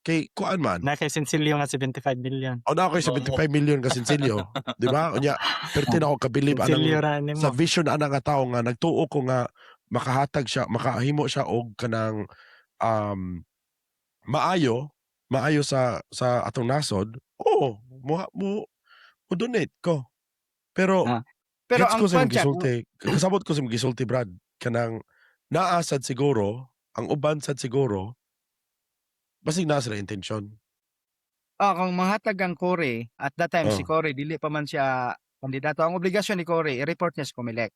Kay kuan man. Na kay Sinsilio nga 75 million. O na ako 75 million ka Sinsilio, di ba? Unya, pertin ako kabilib Sinsilio anang ra nimo. sa vision ana nga tao nga nagtuo ko nga makahatag siya, makahimo siya og kanang maayo sa atong nasod. Oo, mo donate ko. Pero Pero gets ang ko sa kwan siya, gisulti. Kasabot ko sa gisulti, Brad. Kanang naasad siguro, ang uban sad siguro, basig na sila intensyon. kung mahatag ang Cory, at that time si Oh. Cory, dili pa man siya kandidato. Ang obligasyon ni Cory, i-report niya sa COMELEC.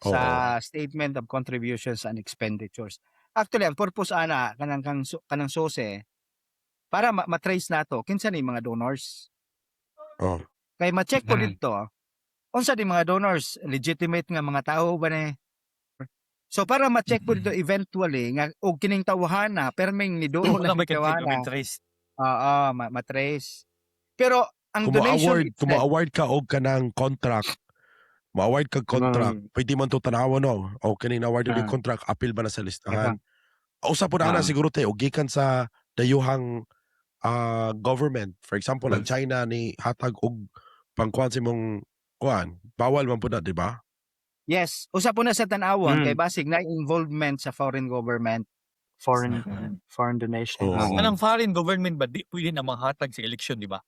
Oo. sa Statement of Contributions and Expenditures. Actually, ang purpose ana kanang SOSE para matrace nato kinsa ni mga donors. Oh. Kay ma-check po dito unsa di mga donors, legitimate nga mga tao ba ni. So para ma-check po dito eventually nga og kining tawhana perming ni doon Wala na may tawhana. trace. Oo, matrace. Pero ang donation Kung ma-award ka og kanang contract, ma-award kag contract, pwede man to tanawon no. O kini na-award yung contract, appeal ba na sa listahan. Usa po na ana siguro te og gikan sa dayuhang government. For example, ang China ni hatag og pangkuan sa imong kuan, bawal man po na, di ba? Yes, usa po na sa tanawon kay basig na involvement sa foreign government. Foreign donations. Oo. Anong foreign government ba di pwede na manghatag sa election, di ba?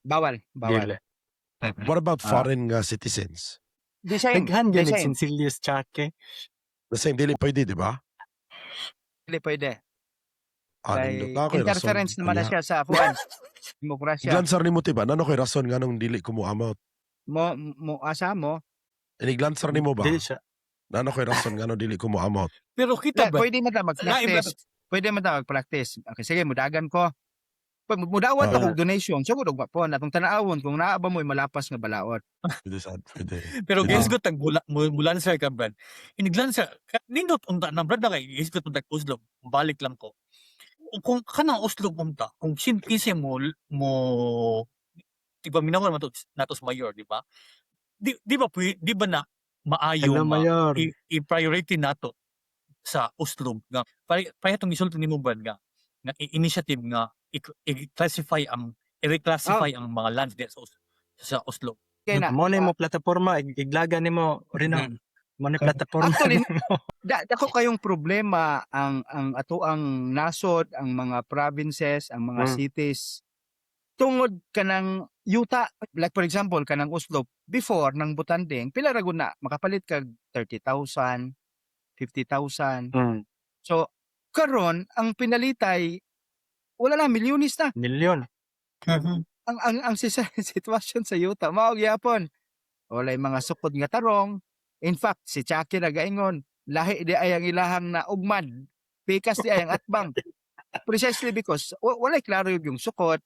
Bawal. Dili. What about foreign citizens? The same. Daghan The gyud same. Sincilius Chaque. The same, dili pwede, di ba? Dili pwede. Nindot Kay na ako'y interference rason. naman na siya sa kuan. Demokrasya. Iglansar ni mo, tiba? Nano ko'y rason nga nung dili ko mo amot? Mo asa mo. Iniglansar ni mo ba? Dili siya. Nano ko'y rason nga nung dili ko mo amot? Pero kita ba? Pwede man ta mag-practice. Pwede man ta mag-practice. Okay, sige, mudagan ko. Pag mudawat ako donation, so gud po natong tanaawon kung naa ba mo'y malapas nga balaod. Pwede. Pero Diba? guys ko tag mulan sa ka brad. Iniglansa nindot unta na brad na kay guys ko tag Oslo. Balik lang ko. Kung kanang Oslo punta, kung kinse mo tiba minawan man nato sa mayor, di ba? Di ba na maayo Hello, Mayor. i-priority nato sa Oslo nga para itong isulti nimo brad nga initiative nga i-reclassify ang mga lands there sa Oslo. Kaya na. Mo na mo plataporma, iglaga nimo rin mo na plataporma. Actually, dako kayong problema ang ato ang nasod, ang mga provinces, ang mga cities tungod kanang yuta. Like for example, kanang Oslo before nang butanding, pila ra gud na makapalit kag 30,000, 50,000. So karon ang pinalitay wala na milyones na. Milyon. Ang sitwasyon sa yuta mao gyapon. Walay mga sukod nga tarong. In fact, si Chaque nagaingon, lahi di ay ang ilahang na ugmad. Pikas di ay ang atbang. Precisely because walay klaro yung sukod.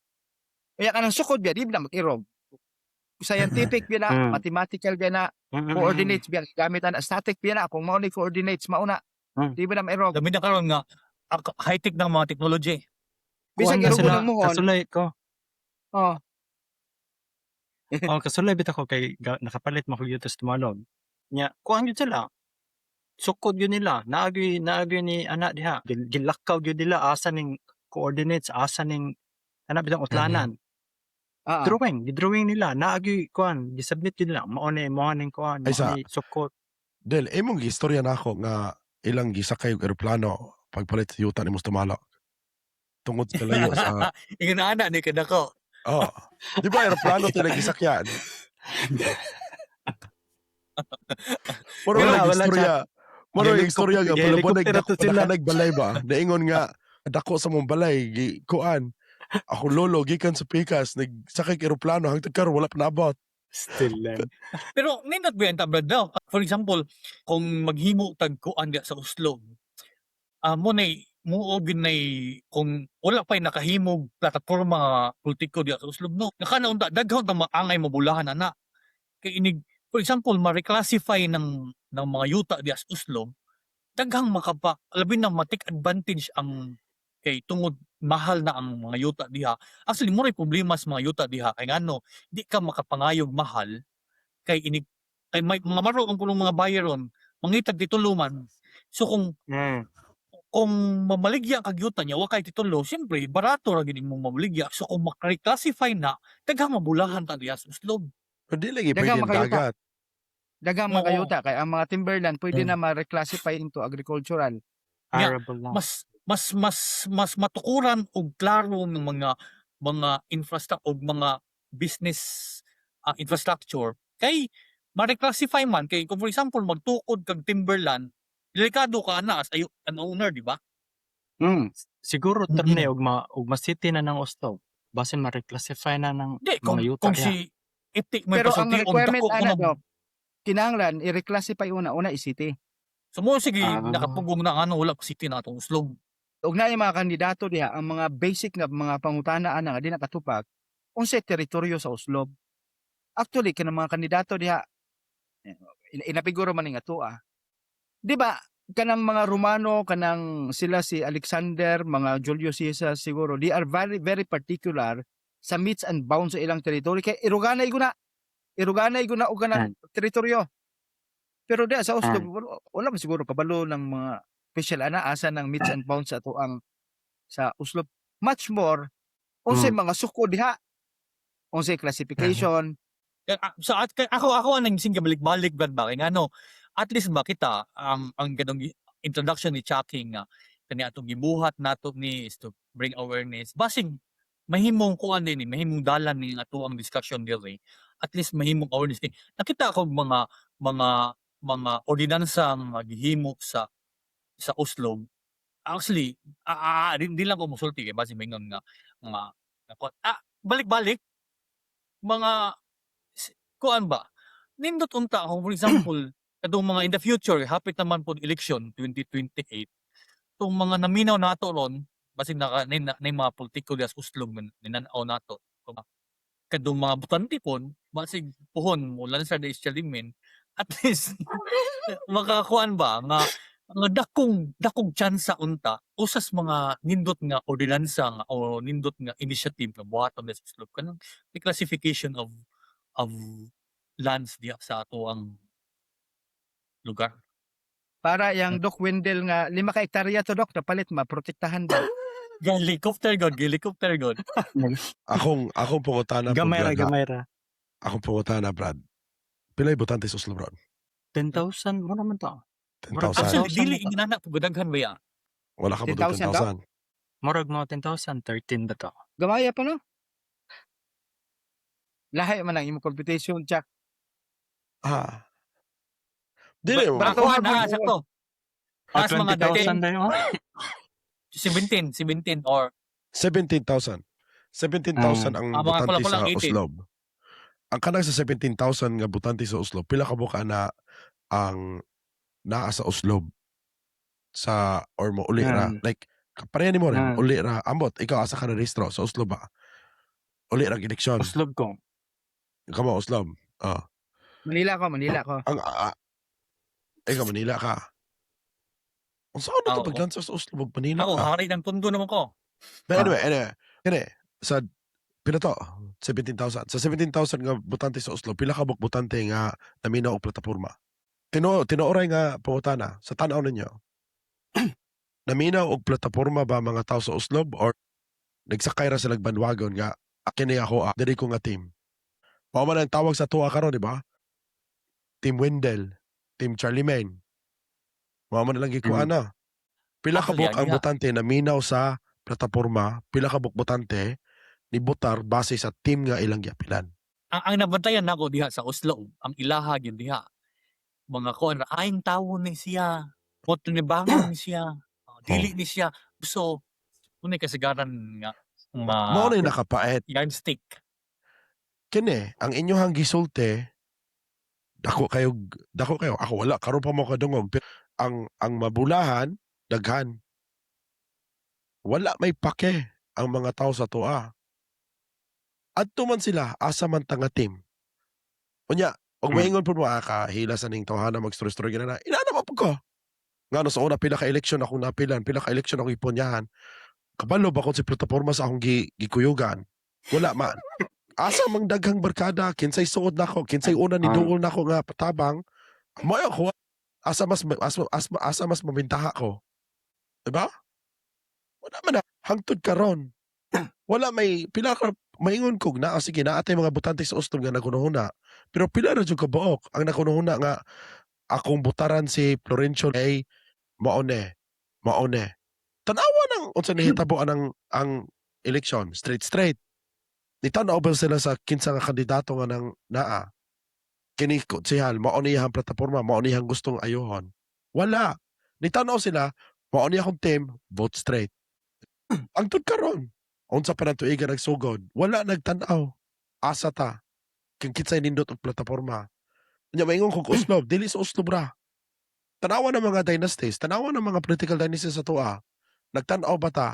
Kaya kanang sukod biya, di na mag-irog. Scientific biya na, mathematical biya na, coordinates biya, gamitan static biya na, kung mauni coordinates, mauna. Di ba na mag-irog? Dami na karon nga high-tech ng mga technology. Bisag Kuan na irog sila, ng muhon. kasulay ko. Oh, Kasulay bitaw ko kay nakapalit mo ko gyud sa tumalog. Nya, kuan gyud sila. Sukod yun nila. Naagi ni anak diha. Gilakaw gyud nila asa ning coordinates, asa ning anak bitang utlanan. Drawing nila. Naagi kuan, gisubmit yun nila. Mao ning kuan, mao ni sukod. Del, imong gistorya na ako nga ilang gisakay og eroplano pagpalit sa yuta ni Mustamala. Tungod sa layo sa... Ingon na anak ni kada ko. Oh. Di ba eroplano tayo nagisakyan? Pero Wala istorya. Pero yung istorya nga, helicopter to sila. nagbalay ba? Naingon nga, dako sa mong balay, kuan. Ako lolo, gikan sa Pikas, nagsakay k eroplano, hangtod karon wala pa naabot. Still lang. Pero nindot ba yung tablad daw? For example, kung maghimo tag kuan diya sa Oslo, kung wala pa'y nakahimog plataporma politiko diya sa Oslo, no? Nakanaunta, daghang tang maangay mabulahan na. Kay inig, for example, ma-reclassify ng mga yuta diya sa Oslo, daghang labi na ma-take advantage ang kay tungod mahal na ang mga yuta diha. Actually, mo ray problema sa mga yuta diha kay ngano, di ka makapangayog mahal kay may mga maro ang punong mga bayeron, mangitag tituluman. So kung mamaligya kag yuta niya wa kay titulo, siyempre barato ra gid imong mamaligya. So kung maka-reclassify na, daghang mabulahan ta diha sa Oslo. Pero di lagi Daghang pwede dagat. daghang Oo. makayuta kay ang mga timberland pwede na ma-reclassify into agricultural. Arable lang. Mas matukuran og klaro ng mga infrastructure og mga business infrastructure kay ma-reclassify man kay kung for example magtukod kag timberland delikado ka na as an owner, di ba? Siguro terne og ma-city na ng Oslo. Basin ma-reclassify na ng Di, mga yuta. kung si itik may Pero ang pasulti og requirement dako ana ka Doc, kinahanglan i-reclassify una i-city. So mo sige Ah. nakapugong na ano wala pa city na atong Uslob. Ug naay mga kandidato diha ang mga basic nga mga pangutana ana nga di nakatupag unsay teritoryo sa Uslob. Actually kanang mga kandidato diha inapiguro man ning atoa. Di ba kanang mga Romano kanang sila si Alexander, mga Julius Caesar siguro they are very very particular sa meets and bounds sa ilang teritoryo kay iruganay guna og kanang teritoryo. Pero diha sa Uslob wala man siguro kabalo ng mga official ana asa ng meets and bounds sa atoang sa Uslob. Much more unsay mga suko diha, unsay classification. Sa ako ang sing balik-balik Brad ba kay ngano at least ba kita ang ganong introduction ni Chucky nga kani atong gibuhat nato ni is to bring awareness basig mahimong kuan din mahimong dalan ni ato ang discussion diri at least mahimong awareness ni nakita ko mga ordinansa nga gihimo sa Uslob actually di lang ko musulti kay basig mingon nga balik-balik mga kuan ba nindot unta kung for example kadung mga in the future hapit naman po election 2028 tong mga naminaw nato ron basig na mga politiko dias Uslob ninanaw nato kadung mga butante pon basig puhon mula sa Chalimin at least makakuan ba nga dakong tsansa unta usas mga nindot nga ordinansa nga o nindot nga initiative nga buhaton sa Uslob kanang classification of lands diya sa ato ang lugar. Para yang Doc Wendell nga 5 ka hektarya to Doc napalit maprotektahan ba? Helicopter god. Akong pangutana po, Gamay Brad. ra. Akong pangutana, Brad. Pilay butante sa Uslob ron? 10,000 mo naman to. 10,000. Actually, 10,000 dili mo ka. inana po gadaghan ba ya? Wala ka po 10,000 10,000. Murag mo 10,000, 13 ba to? Gamaya pa no? Lahi man ang imong computation Chuck. Dili mo. Ba- Ako Bato- na sakto. Ah, As mga 20,000 na yun. 17 or 17,000. 17,000 ang mga butante kulang-kulang sa 18. Uslob. Ang kanang sa 17,000 nga butante sa Uslob, pila ka buka na ang naa sa Uslob sa or mo uli ra. Like, pareha ni mo rin, uli ra. Ambot, ikaw asa ka na rehistro sa Uslob ba? Uli ra eleksyon. Uslob ko. Kamo, Uslob. Manila ko. Ang ikaw, Manila ka. Ang saan na Oo. ito pagdansa sa Uslob, Manila ako ka? hari ng tundo naman ko. But anyway, sa pila to? 17,000. Sa 17,000 nga butante sa Oslo, pila ka butante nga naminaw og plataporma? Tinuoray nga pangutana sa tanaw ninyo. Naminaw og plataporma ba mga tao sa Oslo or nagsakay ra sila bandwagon nga kini ako diri ko nga team. Mao man ang tawag sa tuwa karon, di ba? Team Wendell, Team Charlemagne. Mao man lang gikuan na. Pila ka Actually, ang butante naminaw sa plataporma, pila ka butante ni butar base sa team nga ilang giapilan. Ang nabantayan nako diha sa Oslo, ang ilaha gyud diha. Mga kuan aing tawo ni siya. Moto ni bangon ni siya. Dili ni siya. So, unay kasagaran nga Mao na nakapaet. yardstick. Kini, ang inyohang gisulti, dako kayo, ako wala, karon pa mo kadungog. Pero ang mabulahan, daghan. Wala may pake ang mga tao sa tuwa. Adto man sila, asa man tanga team. Unya, og maingon po mo, kahila sa ning tawhana mag-story-story na inana mo po ko. Nga no, sa una, pila ka eleksyon akong napilan, pila ka eleksyon akong ipunyahan. Kabalo ba kung si plataforma sa akong gikuyugan? Wala man. Asa mang daghang barkada, kinsay suod nako, kinsay una ni duol nako nga patabang, mo ako asa mas mabintaha ko. Diba? Wala man na hangtod karon. Wala may pila ka maingon kog na sige na atay mga butante sa Oslo nga nakunuhuna. Pero pila ra jud ka buok ang nakunuhuna nga akong butaran si Florencio ay maone. Tanawa nang unsa nahitabo ang eleksyon straight. Nitanaw ba sila sa kinsa nga kandidato nga nang naa? Kini sihal maunihang plataporma, maunihang gustong ayohon. Wala. Nitanaw sila, maunihang team, vote straight. Ang tud karon, unsa pa nang tuiga nagsugod, wala nagtanaw. Asa ta? Kung kinsay nindot og plataporma. Nya maingon kog uslob, dili sa uslob ra. Tanawa ng mga dynasties, tanawa ng mga political dynasties sa tua. Nagtan-aw ba ta?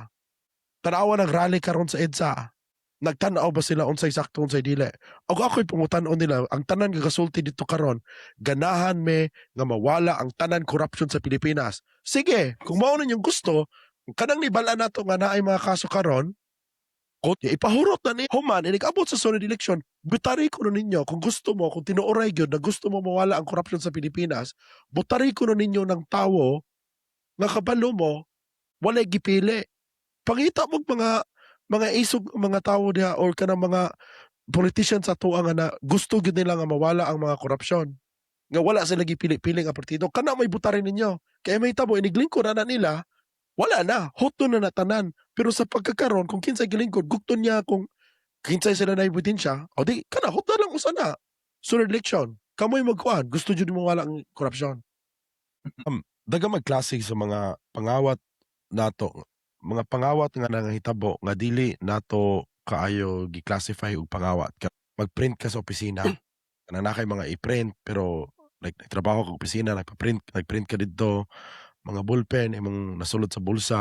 Tanawa nag-rally karon sa EDSA. Nagtan-aw ba sila unsay sakto unsay dili? Og ako'y pangutan-on nila, ang tanan nga kasulti dito karon, ganahan me nga mawala ang tanan corruption sa Pilipinas. Sige, kung mao ninyong gusto, kung kanang nibala nato nga naay mga kaso karon, ipahurot na ni human inig-abot sa sunod election, butari ko na ninyo kung gusto mo, kung tinuoray gyud na gusto mo mawala ang corruption sa Pilipinas, butari ko na ninyo ng tawo nga kabalo mo walay gipili. Pangita mo mga isog mga tawo diha or kanang mga politicians sa tuwa nga na gusto gyud nila nga mawala ang mga korupsyon. Nga wala sila gipili-pili nga partido, kana may butarin ninyo. Kaya may tabo iniglingkod na nila, wala na, hoto na natanan. Pero sa pagkakaroon, kung kinsay gilingkod, gukton niya kung kinsay sila na ibutin siya, o di, kana, hoto na lang usana. Sunod election, kamoy magkuhan, gusto dyan mo wala ang korupsyon. Daga magklase sa mga pangawat nato, mga pangawat nga nangahitabo, nga dili nato kaayo gi-classify og pangawat. Mag-print ka sa opisina, kanang na kay mga i-print, pero like, nagtrabaho ka opisina, nagprint ka dito, mga ballpen, imong nasulod sa bulsa,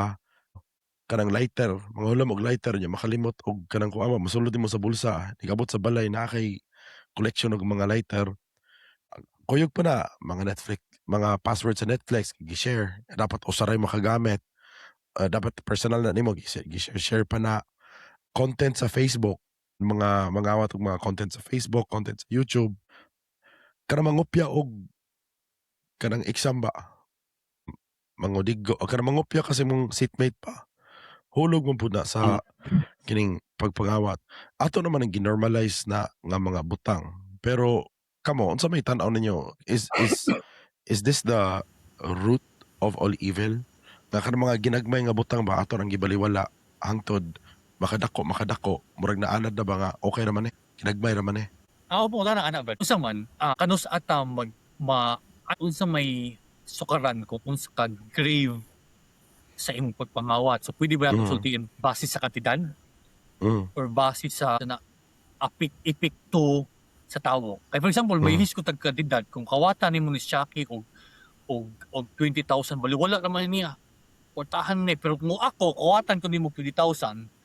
kanang lighter, mga hulam og lighter niya, makalimot og kanang kuama, masulod mo sa bulsa, nigabot sa balay, na kay collection og mga lighter. Kuyog pa na, mga Netflix, mga password sa Netflix, gi-share, dapat usaray makagamit, dapat personal na nimo, gi-share pa na, content sa Facebook, mga awat og mga content sa Facebook, content sa YouTube, kanang mangupya og kanang exam ba, mangudigo, o kanang mangupya kasi mong seatmate pa, hulog mo po na sa kining pagpangawat. Ato naman ang ginormalize na nga mga butang. Pero kamo, unsa may tan-aw ninyo? Is this the root of all evil? Nga kanang mga ginagmay nga butang ba ato ang gibaliwala hangtod makadako, murag naanad na ba nga okay naman ginagmay naman Ako po na anak ba. Unsa man kanus ata unsa may sukaran ko unsa ka grave sa imong pagpangawat. So pwede ba nato sultian base sa kantidad or base sa na epekto sa tawo. Kay for example, may ko tag kantidad kung kawatan nimo ni Shaki og 20,000 bali wala naman niya. Portahan ni pero kung ako kawatan ko nimo 20,000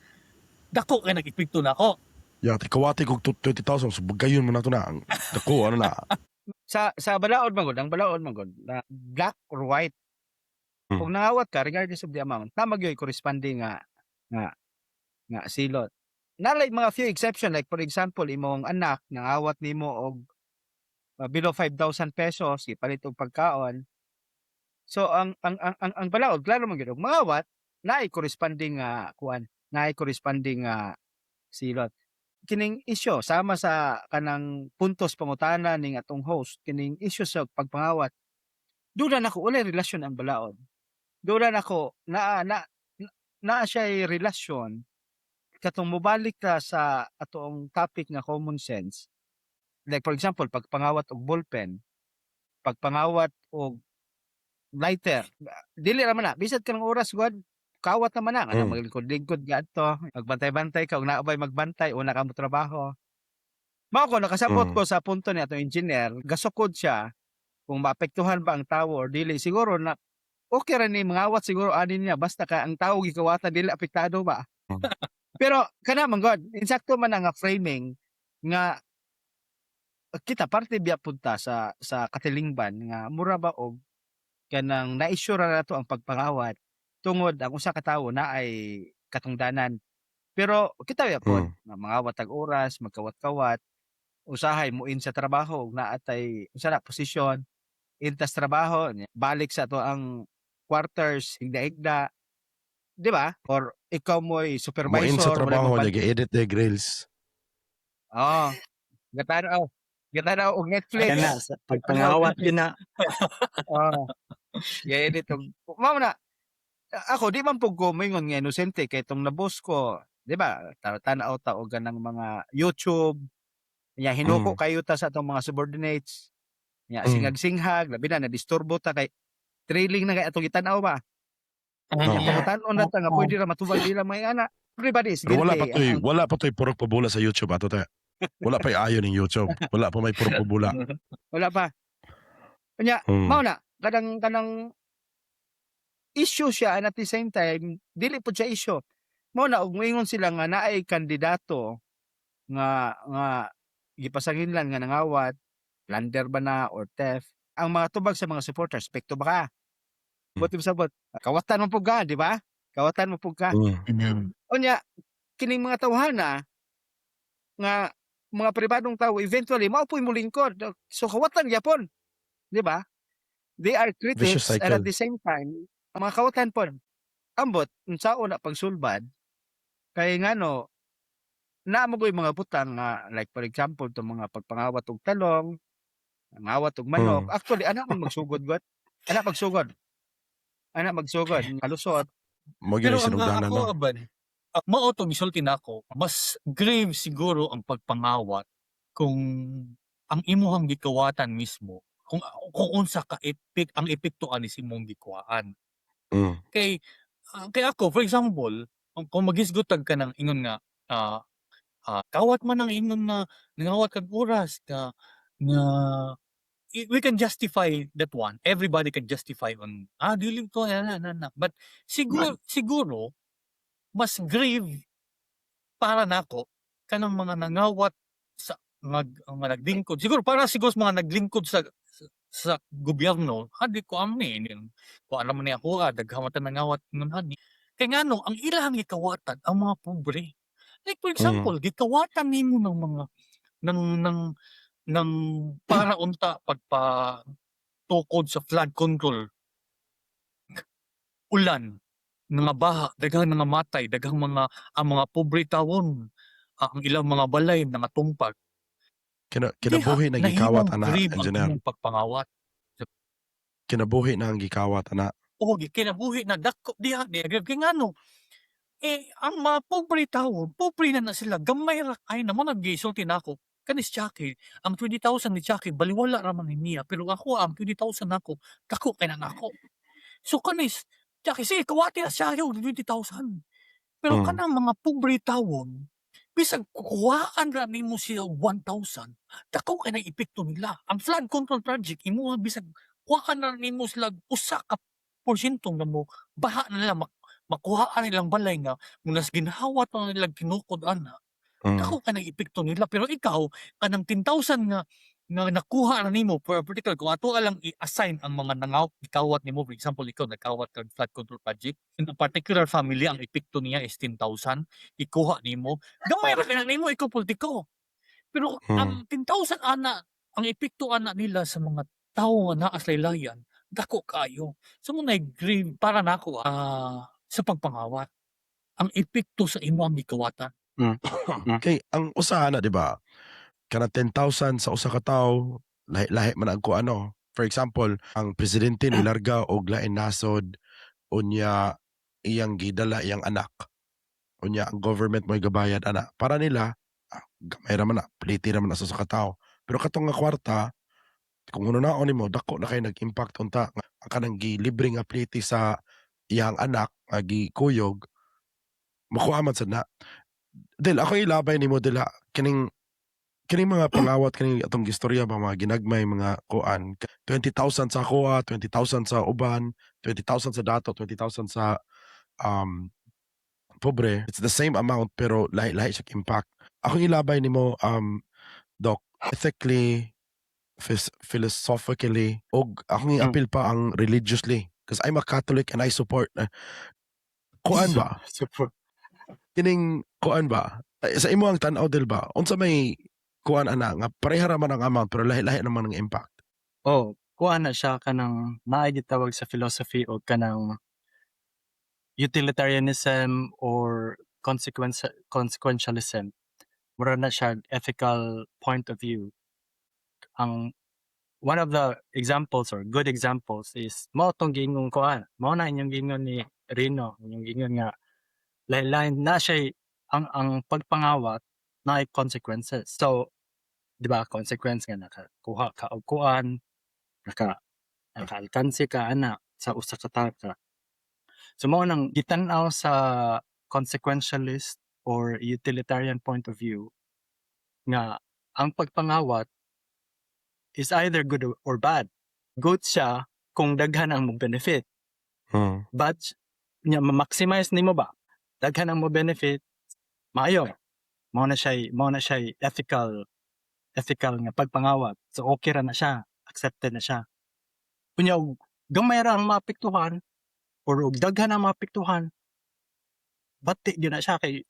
dako kay nag-epekto na ako. Yeah, kawati kog 20,000 so bagayon mo na to na. Dako ano na. Sa balaod man gud, ang balaod man gud na black or white. Kung nangawat ka regardless of the amount, tama gyud corresponding nga silot. Nalay mga few exception like for example imong anak nangawat nimo og below 5,000 pesos ipalit og pagkaon. So ang balaod klaro man gyud mangawat naay corresponding corresponding silot. Kining issue sama sa kanang puntos pangutana ning atong host kining issue sa pagpangawat. Doon na nako ulay relasyon ang balaod. Doon na nako na siya relasyon katong mobalik ka sa atong topic nga common sense. Like for example, pagpangawat og ballpen, pagpangawat og lighter. Dili ra man na bisad kanang oras god kawat naman na kanang maglingkod-lingkod gadto, magbantay-bantay ka ug naabay magbantay una ka mo trabaho. Mao ko nakasabot ko sa punto ni atong engineer, gasukod siya kung maapektuhan ba ang tawo or dili. Siguro na okay ra ni mangawat siguro anin niya basta ka ang tawo gikawatan dili apektado ba. Pero kana man god, insakto man nga framing nga kita parte biya punta sa katilingban nga mura ba og kanang na-issue ra nato ang pagpangawat tungod ang usa ka tawo na ay katungdanan. Pero kita biya pod nga mangawat tag oras, magkawat-kawat, usahay muin sa trabaho ug naatay usa na posisyon intas trabaho balik sa to ang quarters higda-higda. Di ba? Or ikaw mo'y supervisor. Muin sa trabaho niya, gi-edit the grills. Oo. Gatanaw og Netflix. Kana sa pagpangawat yun na. Oo. I-edit og mao na. Ako di man pug ko moingon nga inosente kay tong nabos ko, di ba? Tan-aw ta og ganang mga YouTube. Nya hinuko kayo ta sa atong mga subordinates. Nya singhag-singhag, labi na disturbo ta kay trailing na kay atong gitan-aw ba. Tan-on na ta nga pwede ra matubag dila may ana. Everybody is guilty. Wala pa toy purok pabula sa YouTube ato ta. Wala pa'y ayo ning YouTube, wala pa may puro bula. Wala pa. Unya, mao na kanang issue siya and at the same time dili pud siya issue. Mao na ug moingon sila nga naay kandidato nga gipasanginlan nga nangawat, plunder ba na or theft. Ang mga tubag sa mga supporters, spekto ba ka? Buti sabot, kawatan mo pud ka, di ba? Kawatan mo pud ka. Unya, kining mga tawhana nga mga pribadong tao eventually mao po'y molingkod. So kawatan gyapon, di ba? They are Vicious critics and at cycle. the same time, ang mga kawatan pon ambot unsaon na pagsulbad kay ngano naamo gyud mga butang nga like for example to mga pagpangawat og talong, ngawat og manok. Actually ana man magsugod god. Ana magsugod. Ana magsugod kalusot. Mo Pero gyud ang sinugdanan ako no. aban, mao to gisulti nako, mas grave siguro ang pagpangawat kung ang imuhang gikawatan mismo kung unsa ka ang epekto ani sa imong gikuhaan. Kay ako for example, kung magisgotag ka ng ingon nga kawat man ang ingon nga nangawat kag oras nga we can justify that one. Everybody can justify on dili to na. But siguro mas grave para nako kanang mga nangawat sa mga naglingkod. Siguro para sa mga naglingkod sa gobyerno, di ko amni kung alam man niya ako daghan man nangawat ngon ani. Kay ngano ang ilang gikawatan ang mga pobre. Like for example, gikawatan nimo ng mga ng para unta pagpatukod sa flood control. Ulan, mga baha, daghang mga matay, daghang ang mga pobre tawon, ang ilang mga balay tumpag. Kinabuhi na gikawat ana, engineer. Ang pagpangawat. Kinabuhi na ang gikawat ana. Oo, kinabuhi na dako diha kay ngano ang mga pobre tawon, pobre na sila, gamay ra ay naman naggisulti nako. Kanis Jackie, ang 20,000 ni Jackie baliwala ra man niya, pero ako ang 20,000 nako, dako kay na nako. So kanis Jackie sige kawati na siya yung 20,000. Pero kanang mga pobre tawon, bisag kukuhaan ra nimo siya 1,000, dako kay na epekto nila. Ang flood control project imuha bisag kuhaan ra nimo sila usa ka porsyento nga mo baha na nila makuhaan nilang balay nga munas ginhawat na nilang tinukod ana. Dako ka ng epekto nila pero ikaw kanang 10,000 nga nakuha na nimo for a particular kung ato lang i-assign ang mga ikawat nimo, for example ikaw nagkawat kag flood control project in a particular family ang epekto niya is 10,000 ikuha nimo gamay ra kana nimo ikaw politiko pero ang 10,000 ana ang epekto ana nila sa mga tawo nga naa sa laylayan dako kayo so mo grave para nako sa pagpangawat ang epekto sa imo ang gikawatan. Kay ang usa na di ba? Kana 10,000 sa usa ka tawo, lahi man ang ano. For example, ang presidente nilarga og lain nasod unya iyang gidala iyang anak. Unya ang government mo'y gabayad ana. Para nila gamay ra man na, pliti ra man na sa usa ka tawo. Pero katong nga kwarta, kung unaon nimo dako na kay nag-impact unta ang kanang gilibre nga pliti sa iyang anak nga gikuyog makuha man sad na. Del ako ilabay nimo dila kining mga pangawat kining atong gistorya ba mga ginagmay mga kuan 20,000 sa kuha, 20,000 sa uban, 20,000 sa dato, 20,000 sa pobre. It's the same amount pero lahi siya impact. Akong ilabay nimo doc ethically, philosophically og akong i-appeal pa ang religiously because I'm a Catholic and I support kuan ba? Support. Kining kuan ba? Sa imo ang tan-aw del ba? Unsa may kuan ana nga pareha ra man ang amount pero lahi-lahi naman ang impact. Kuan na siya kanang naay gitawag sa philosophy o kanang utilitarianism or consequentialism. Mura na siya ethical point of view. Ang one of the examples or good examples is mao tong giingon kuan. Mao na inyong giingon ni Rino, inyong giingon nga lain na siya ang pagpangawat na ay consequences. So, di ba, consequence nga nakakuha ka og kuan, nakaalkansi ka ana sa usa ka tawo. So mao nang gitan-aw sa consequentialist or utilitarian point of view, nga ang pagpangawat is either good or bad. Good siya kung daghan ang mong benefit. Bad nya ma-maximize nimo ba? Daghan ang mo benefit, maayo. Mao na siya ethical nga pagpangawat. So okay ra na siya, accepted na siya. Kunya og gamay ra ang maapektuhan or og daghan ang maapektuhan, bati gyud na siya kay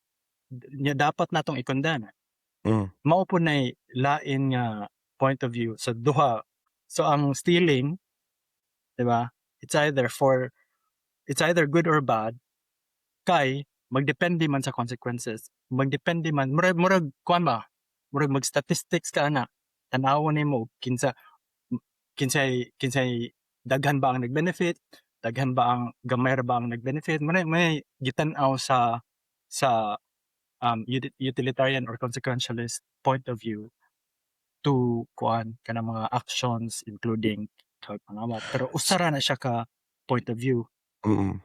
nya dapat natong i-condemn. Mao po nay lain nga point of view sa duha. So ang stealing, di ba? It's either good or bad kay magdepende man sa consequences. Magdepende man murag kuan ba? Murag mag-statistics ka ana. Tan-awon nimo kinsay daghan ba ang nag-benefit, daghan ba ang gamay ra ba ang nag-benefit. May gitan-aw sa utilitarian or consequentialist point of view to kuan kanang mga actions including pangawat. Pero usara na siya ka point of view.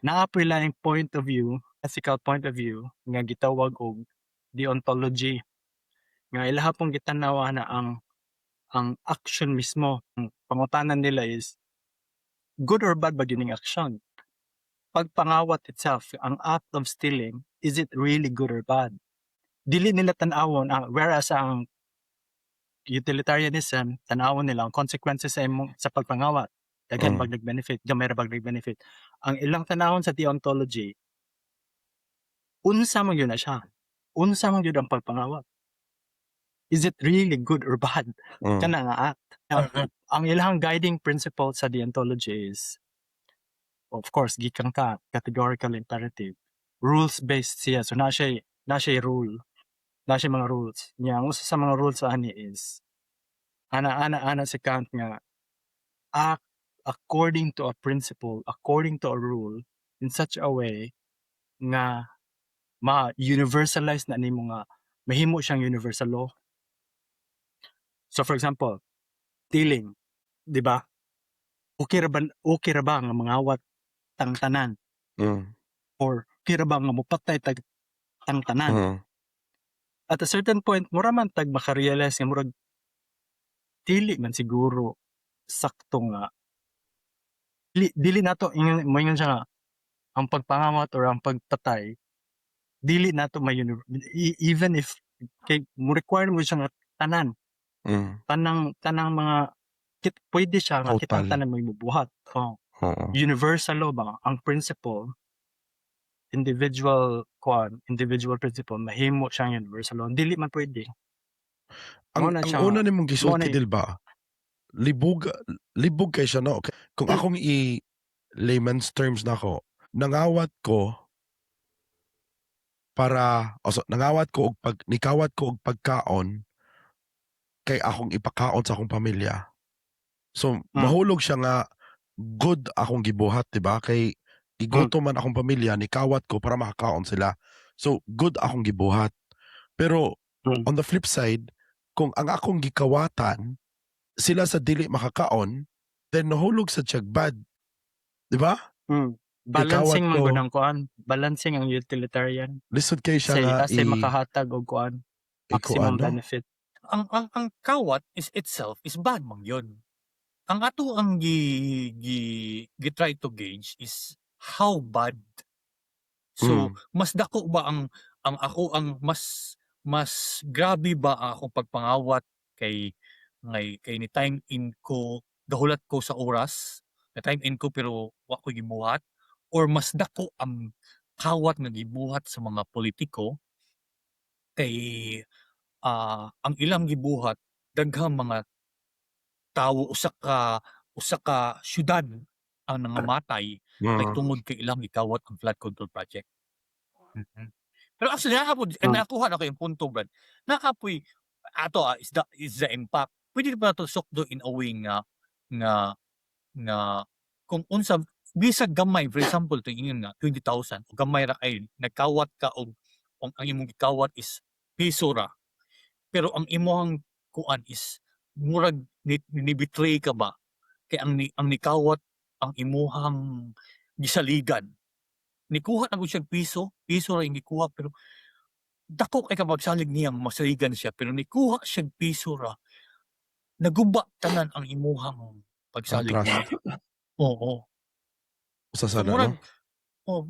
Naapoy lang point of view, ethical point of view nga gitawag og deontology. Nga ilaha pong gitanawa na ang action mismo. Ang pangutanan nila is good or bad ba gining action? Pagpangawat itself, ang act of stealing, is it really good or bad? Dili nila tan-awon whereas ang utilitarianism, tan-awon nila ang consequences sa pagpangawat. Daghan bag nag-benefit, gamay ra bag nag-benefit. Ang ilang tanawon sa deontology, unsa man yun na siya? Unsa man yun ang pagpangawat? Is it really good or bad? Kana nga act. Ang ilang guiding principle sa deontology is, of course, gikan ka, categorical imperative. Rules-based siya. So, na siya rule. Na siya mga rules. Ang usa sa mga rules sa ani is, ana si Kant nga, act according to a principle, according to a rule, in such a way nga ma-universalize na nimo nga mahimo siyang universal law. So for example, stealing, di ba? Okay ra ba nga mangawat tang tanan? Or okay ra ba nga mupatay tang tanan? At a certain point, mura man tag makarealize nga murag dili man siguro sakto nga dili nato moingon siya nga ang pagpangawat or ang pagpatay dili nato even if kay mo require mo siya nga tanan tanang mga pwede siya nga kitang tanan mo ibubuhat. Universal law ba ang principle, individual principle mahimo siyang universal law, dili man pwede. Ang una nimong gisulti dil ba libog kay siya, no? Kung akong layman's terms nako, nangawat ko nikawat ko og pagkaon kay akong ipakaon sa akong pamilya. So mahulog siya nga good akong gibuhat, diba? Kay igutom man akong pamilya, nikawat ko para makakaon sila. So good akong gibuhat. Pero on the flip side, kung ang akong gikawatan sila sa dili makakaon, then nahulog sa tiyag bad. Diba? Balancing man gud ang kuan, balancing ang utilitarian. Lisod kay siya nga say makahatag og kuan, maximum benefit. Ang kawat is itself is bad man yun. Ang ato ang try to gauge is how bad. So mas dako ba ang ako ang mas grabe ba akong pagpangawat kay ni time in ko gahulat ko sa oras, na time in ko pero wa ko gibuhat, or mas dako ang kawat nga gibuhat sa mga politiko kay ang ilang gibuhat daghang mga tawo usa ka syudad ang nangamatay kay tungod kay ilang gikawat ang flood control project. Pero actually nakuha na ko yung punto, Brad. Nakapoy ato is the impact. Pwede ba to sukdo in a way nga kung unsa bisag gamay, for example tingin nga 20,000 o gamay ra kay nagkawat ka og ang imong gikawat is piso ra. Pero ang imong kuan is murag ni-betray ka ba kay ang nikawat ang imuhang gisaligan. Nikuha na gud siya piso ra yung gikuha pero dako kay kapagsalig niyang masaligan siya pero nikuha siyang piso ra naguba tanan ang imuhang Ang pagsalig trust. niya. Oo. Usa So sada, no?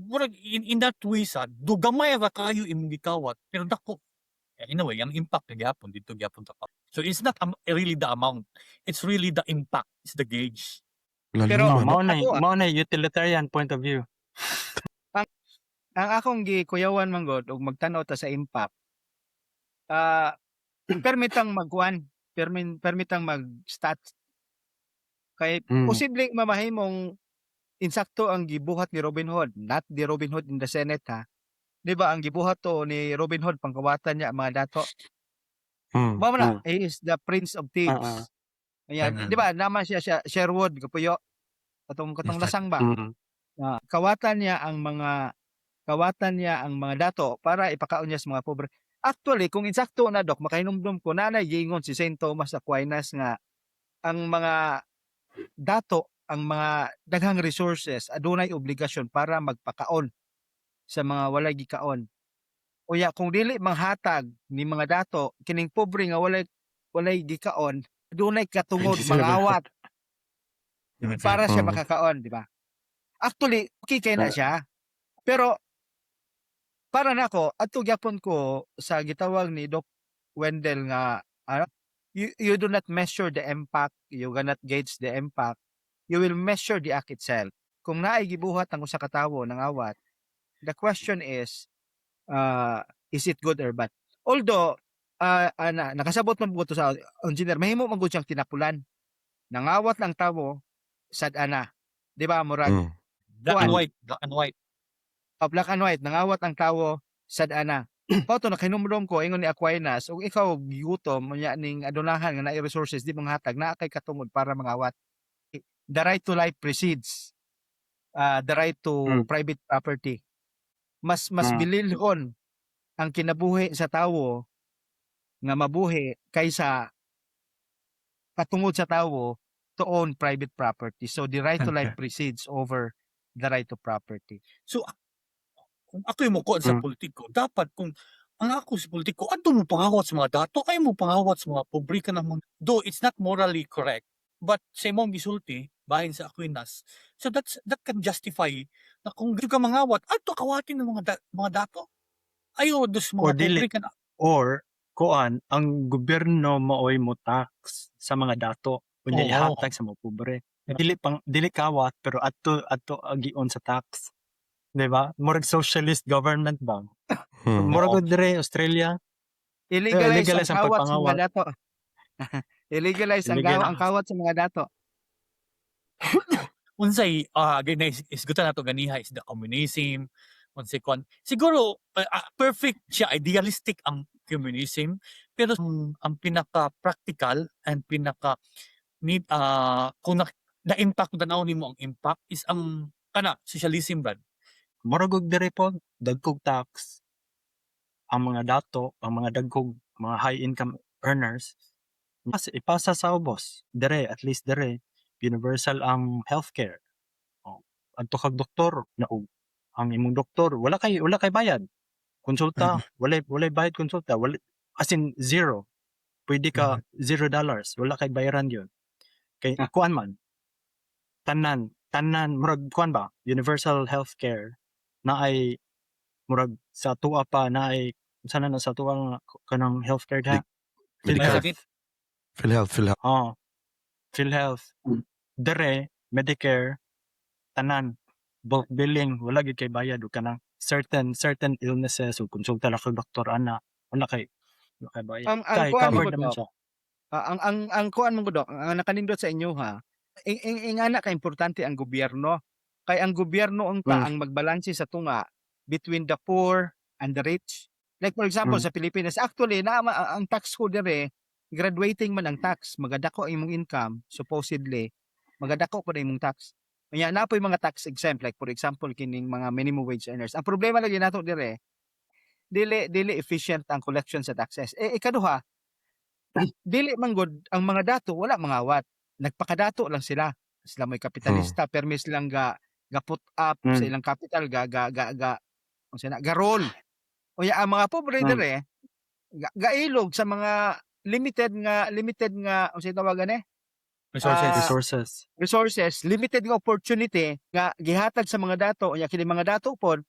murag in that way sad do gamay ra kayo imong gikawat pero dako. In a way, ang impact na gyapon dito gyapon ta. So it's not really the amount. It's really the impact. It's the gauge. Pero Lalima, no? ako, mao na utilitarian point of view. ang akong gikuyawan man god og magtanaw ta sa impact, permitang magkuan, permitang mag-stats. Kay posible mamahimong insakto ang gibuhat ni Robin Hood, not the Robin Hood in the Senate ha. 'Di ba ang gibuhat to ni Robin Hood pangkawatan niya ang mga dato. Mao na, he is the prince of thieves. Ayan, 'di ba naman siya Sherwood kapuyo. Katong lasang ba? Kawatan niya ang mga dato para ipakaon niya sa mga pobre. Actually, kung insakto na dok, makahinumdum ko nanay gingon si Saint Thomas Aquinas nga ang mga dato, ang mga daghang resources adunay obligasyon para magpakaon sa mga walay gikaon. Unya kung dili manghatag ni mga dato kining pobre nga walay gikaon, adunay katungod mangawat para siya makakaon, di ba? Actually, okay kay na siya. Pero para nako adto gyapon ko sa gitawag ni Doc Wendell nga you do not measure the impact, you cannot gauge the impact, you will measure the act itself. Kung naay gibuhat ang usa ka tawo ng awat, the question is it good or bad? Although nakasabot man buto sa engineer, mahimo man gud siyang tinapulan. Nangawat lang tawo sad ana. Di ba murag Black and white. Black and white, nangawat ang tawo sad ana. Pauto na kinumdum ko ingon ni Aquinas, ug ikaw gigutom unya ning adunahan nga naay resources di manghatag naa kay katungod para mangawat. The right to life precedes the right to private property. Mas bililhon ang kinabuhi sa tawo nga mabuhi kaysa katungod sa tawo to own private property. So the right to life precedes over the right to property. So kung ako yung mukuan sa politiko, dapat kung ang ako sa politiko, ato mo pangawat sa mga dato, ay mo pangawat sa mga pobre ka naman. Though it's not morally correct, but sa imong gisulti, bahin sa Aquinas, so that can justify na kung ka mangawat, ato kawatin ng mga dato. Ayo, dos mga pobre ka na. Or, ang gobyerno maoy mo tax sa mga dato, kunya ihatag sa mga pobre. Dili kawat, pero ato agion sa tax. Diba? Murag socialist government ba? Murag dire Australia. Illegalize ang kawat sa mga dato. Illegalize ang kawat sa mga dato. Unsay isgutan nato ganiha is the communism. Unsay kon. Siguro perfect siya, idealistic ang communism, pero ang pinaka practical and pinaka need kung na impact tanaw nimo ang impact is ang socialism brad. Murag dire po dagkog tax ang mga dato, ang mga dagkog mga high income earners mas ipasa sa ubos dire, at least dire universal ang healthcare. Adto kag doktor na ang imong doktor wala kay bayad konsulta. Wala bayad konsulta, as in zero. Pwede ka $0, wala kay bayaran yon. Kay kuan man tanan murag kuan ba universal healthcare na ay murag sa tuwa pa na ay sana na sa tuwa kanang healthcare da PhilHealth. PhilHealth. Dere Medicare tanan bulk billing, wala gid kay bayad o kanang certain illnesses o konsulta la kag doktor ana wala kay bayad. Kay covered naman siya. Ang kuan mo dok, ang nakanindot sa inyo ha. Ingana ka importante ang gobyerno. Kay ang gobyerno ang magbalanse sa tunga between the poor and the rich. Like for example sa Pilipinas, actually ang tax code dire graduating man ang tax, magadako imong income supposedly, magadako pa imong tax. Kanya na po yung mga tax exempt, like for example kining mga minimum wage earners. Ang problema lagi nato dire dili efficient ang collection sa taxes. Ikaduha, dili man gud ang mga dato wala mangawat. Nagpakadato lang sila. Sila may kapitalista, permis lang ga put up sa ilang capital ga roll. Unya ang mga pobre Mm. dire gailog sa mga limited nga unsay tawagan Resources. Resources. resources, limited nga opportunity nga gihatag sa mga dato unya kini mga dato pod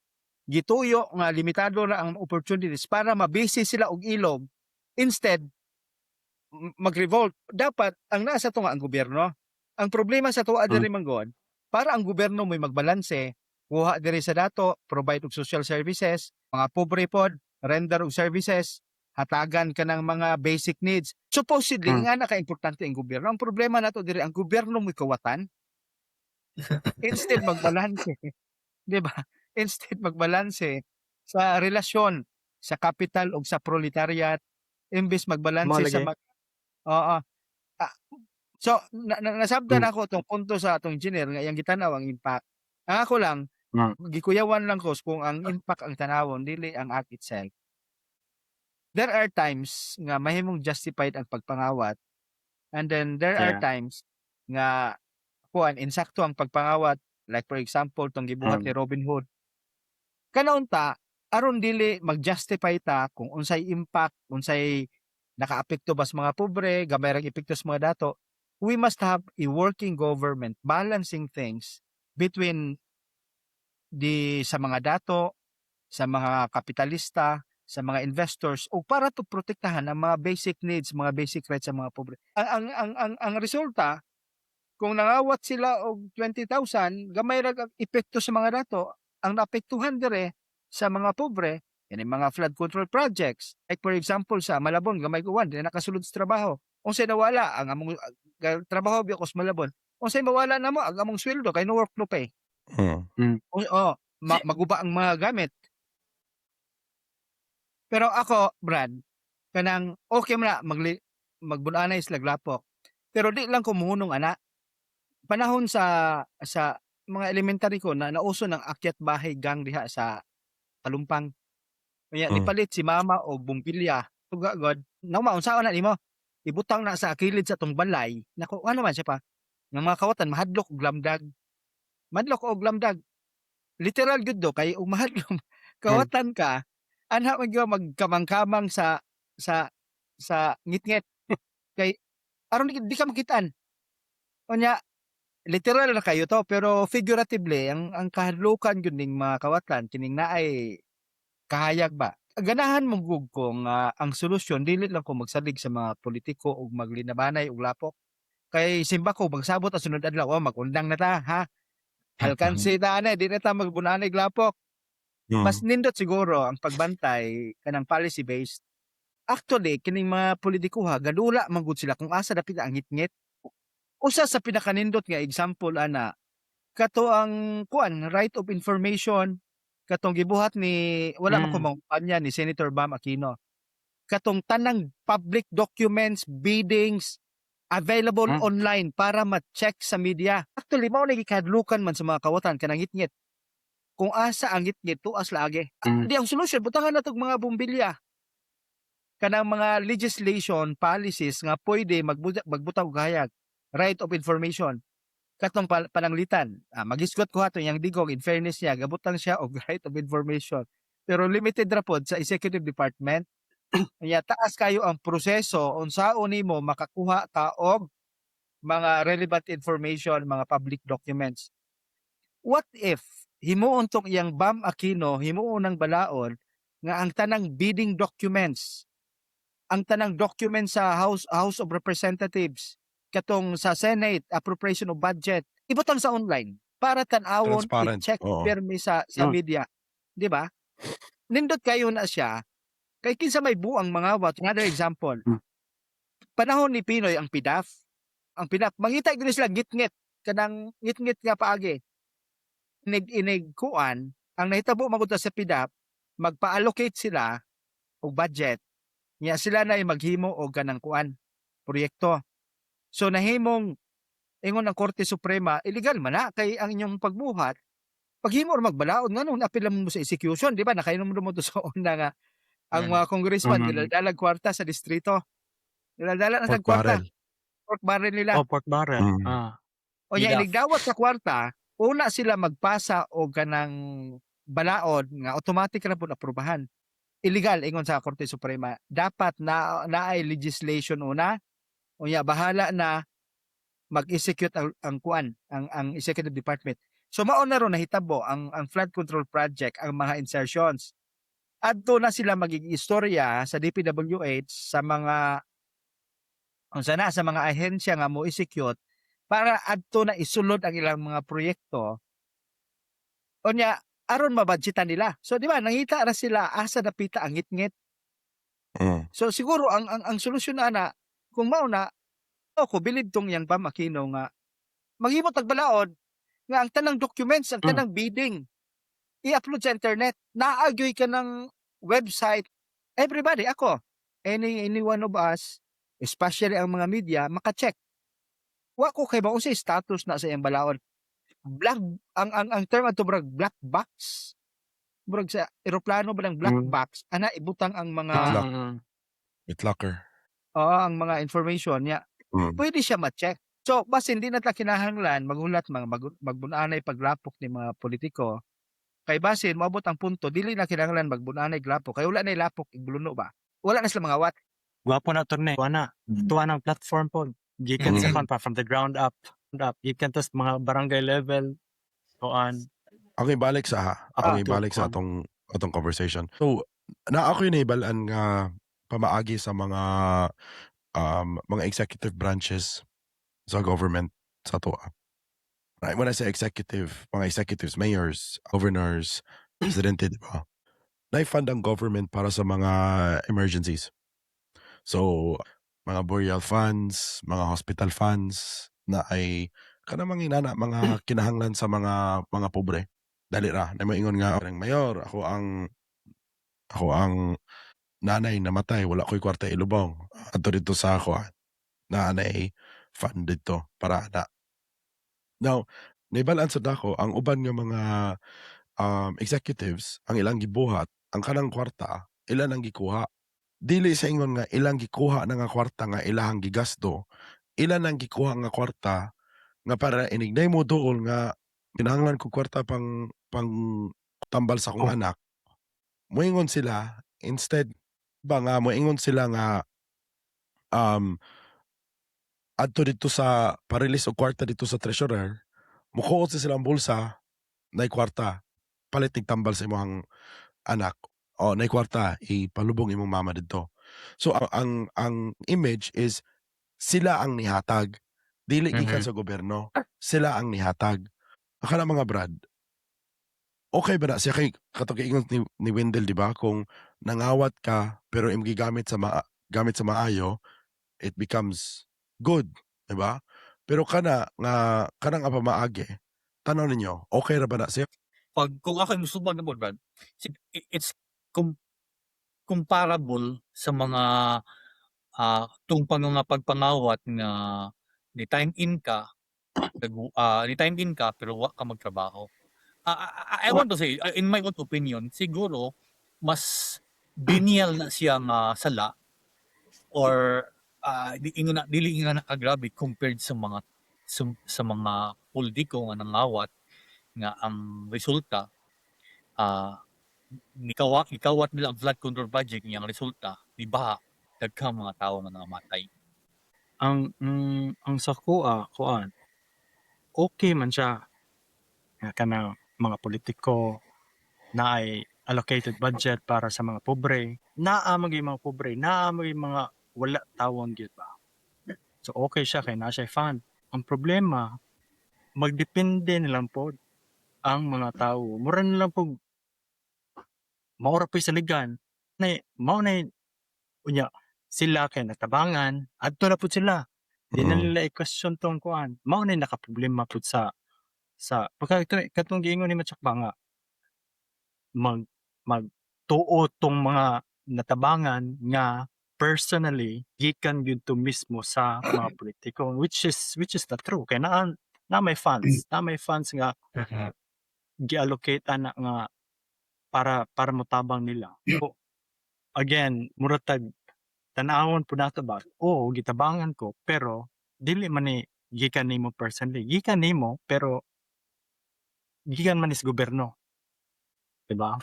gituyo nga limitado ra ang opportunities para mabisi sila og ilog instead mag-revolt. Dapat ang nasa to nga ang gobyerno. Ang problema sa tuwa diri manggod para ang gobyerno mo'y magbalanse, kuha diri sa dato, provide og social services, mga pobre pod, render og services, hatagan ka ng mga basic needs. Supposedly, nga naka-importante ang gobyerno. Ang problema nato diri ang gobyerno mo'y kawatan. Instead magbalanse, di ba? Instead magbalanse sa relasyon sa kapital o sa proletariat, imbes magbalanse sa Malagay. oo. So, nasabtan ako itong punto sa atong engineer nga yung gitanaw ang impact. Ang ako lang, gikuyawan lang ko kung ang impact ang tanawon, dili ang act itself. There are times nga mahimong justified ang pagpangawat and then there are times nga insakto ang pagpangawat. Like for example, itong gibuhat ni Robin Hood. Kanaunta, aron dili mag-justify ta kung unsay impact, unsay nakaapekto ba sa mga pobre, gamay rang epekto sa mga dato. We must have a working government balancing things between sa mga dato, sa mga kapitalista, sa mga investors o para to protektahan ang mga basic needs, mga basic rights sa mga pobre. Ang resulta kung nangawat sila og 20,000, gamay ra ang epekto sa mga dato. Ang naapektuhan dire sa mga pobre, yan mga flood control projects. Like for example sa Malabon, gamay kuwan, di nakasulod sa trabaho. Unsay nawala ang among trabaho biyo ko sa Malabon. Unsay mawala na mo ang among sweldo kay no work no pay. Maguba ang mga gamit. Pero ako, Brad, kanang okay man na magbunanay sa laglapok. Pero di lang ko muhunong ana. Panahon sa mga elementary ko na nauso ng akyat bahay gang diha sa Talumpang. Kaya nipalit si mama o bumpilya. Tuga god. Naumaunsaon na nimo. Ibutang na sa kilid sa tong balay. Nako, ano man siya pa. Ng mga kawatan mahadlok og lamdag. Madlok og lamdag. Literal gud do kay ug mahadlok kawatan ka anha magkamang-kamang sa ngitngit. Kay aron di ka makitaan. Unya literal na kayo to pero figuratively ang kahadlukan gyud ning mga kawatan kining naay kahayag ba. Ganahan mong gug kung ang solusyon dili lang ko magsalig sa mga politiko ug maglinabanay og lapok. Kay simba ko magsabot ang sunod adlaw magundang na ta ha. Alkansi ta na di na ta magbunanay og lapok. Mas nindot siguro ang pagbantay kanang policy based. Actually kining mga politiko gadula man gud sila kung asa dapit ang ngitngit. Usa sa pinakanindot nga example ana kato ang right of information katong gibuhat ni wala man ko mangupanya ni Senator Bam Aquino. Katong tanang public documents, biddings available online para ma-check sa media. Actually mao na gikadlukan man sa mga kawatan kanang ngitngit. Kung asa ang ngitngit tuas lagi. Di ang solusyon butangan natog mga bumbilya. Kanang mga legislation, policies nga pwede magbutang og hayag, right of information. Katong pananglitan, magisgot ko hato yang digong in fairness niya, gabutang siya og right of information. Pero limited ra pod sa executive department. Kaya taas kayo ang proseso unsaon nimo makakuha ka og mga relevant information, mga public documents. What if himuon tong iyang Bam Aquino himuon ng balaod nga ang tanang bidding documents, ang tanang documents sa House of Representatives, katong sa Senate, appropriation of budget, ibutang sa online para tan-awon, i-check permi sa media. Di ba? Nindot kayo na siya, kay kinsa may buang mga wat. Another example, panahon ni Pinoy ang PDAF. Ang PDAF, mangita gini sila ngitngit, kanang ngitngit nga paagi. Inig-kuan, ang nahitabo magunta sa PDAF, magpa-allocate sila og budget. Nya sila na maghimo og kanang kuan, proyekto. So nahimong ingon ang Korte Suprema, illegal man na kay ang inyong pagbuhat. Paghimo or magbalaod nganong apil mo sa execution, di ba? Nakainom mo to sa una nga ang mga congressman diladalag kwarta sa distrito. Diladala na sa kwarta. Pork barrel nila. Pork barrel. O nya inigdawat sa kwarta, una sila magpasa og kanang balaod nga automatic ra pud aprubahan. illegal ingon sa Korte Suprema. Dapat naay legislation una, unya bahala na mag-execute ang kuan, ang executive department. So mao na ron nahitabo ang flood control project, ang mga insertions. Adto na sila magiging istorya sa DPWH sa mga sa mga ahensya nga mo execute para adto na isulod ang ilang mga proyekto. Unya aron mabudgetan nila. So di ba nangita ra sila asa dapita ang ngit-ngit. So siguro ang solusyon na kung mao na ako bilib tong yang pamakino nga maghimot og balaod nga ang tanang documents, ang tanang bidding i-upload sa internet. Naagyoy ka ng website. Everybody, ako, any one of us, especially ang mga media, maka-check. Wa ko kay sa status na sa iyang balaod. Black, ang term ato brag black box. Brag sa eroplano ba ng black box, ana ibutang ang mga Locker. ang mga information niya. Pwede siya ma-check. So, bas hindi na ta kinahanglan magulat magbunanay paglapok ni mga politiko. Kay basin moabot ang punto dili na kinahanglan magbunanay glapok kay wala na lapok igluno ba. Wala na sila mga wat. Gwapo na turne. Tuwa ng platform po. Gikan sa pa from the ground up. Gikan tas mga barangay level. Kuan. Ako ibalik sa atong conversation. So, ako yung naibalaan nga pamaagi sa mga executive branches sa government sa to. Right, when I say executive, mga executives, mayors, governors, presidente, di ba? Na-fund ang government para sa mga emergencies. So, mga burial funds, mga hospital funds, na ay kanamang inana, mga kinahanglan sa mga pobre. Dali ra, na maingon nga, mayor, ako ang nanay namatay, wala ko'y kwarta ilubong. Ato dito sa ako, nanay fund dito para na. Now, naibalaan sa dako, ang uban nga mga executives, ang ilang gibuhat, ang kanang kwarta, ilan ang gikuha. Dili sa ingon nga ilang gikuha na nga kwarta nga ilahang gigasto, ilan ang gikuha nga kwarta nga para inignay mo dool nga kinahanglan ko kwarta pang tambal sa akong anak. Moingon sila, instead ba nga moingon sila nga adto dito sa pa-release og kwarta dito sa treasurer, mukuot sa silang bulsa, nay kwarta, palitig tambal sa imong anak, o nay kwarta, ipalubong imong mama dito. So ang image is sila ang nihatag, dili gikan sa gobyerno, sila ang nihatag. Akala mga brad, okay ba na siya kay katong giingon ni Wendell, di ba? Kung nangawat ka pero imong gigamit sa gamit sa maayo, it becomes good, di ba? Pero kanang pamaagi, tanaw ninyo, okay ra ba na siya? Kung ako yung subag na Brad, it's comparable sa mga tung pagpangawat nga ni time in ka pero wa ka magtrabaho. I want to say, in my own opinion, siguro mas binial na siya nga sala or dili nga nakagrabe compared sa mga politiko nga nangawat nga ang resulta ikawat nila ang flood control project nga ang resulta di baha daghang mga tawo nga namatay. Ang sa kuan okay man siya nga kanang mga politiko na ay allocated budget para sa mga pobre, naa mga pobre, naa mga wala tawon gyud ba. So okay siya kay naa siya fund. Ang problema magdepende nilang po ang mga tawo. Mura nilang po maura po sa ligan na mao na unya sila kay natabangan adto na po sila. Di na nila i-question tong kuan. Mao na nakaproblema po sa katong giingon ni Matchakba nga magtuo tong mga natabangan nga personally gikan gyud to mismo sa mga politiko, which is the true kay na may funds nga gi-allocate ana nga para motabang nila. So, again, muratag tanawon po nato ba? Oo, gitabangan ko pero dili man ni gikan nimo personally. Gikan nimo pero gikan man is gobyerno. Diba?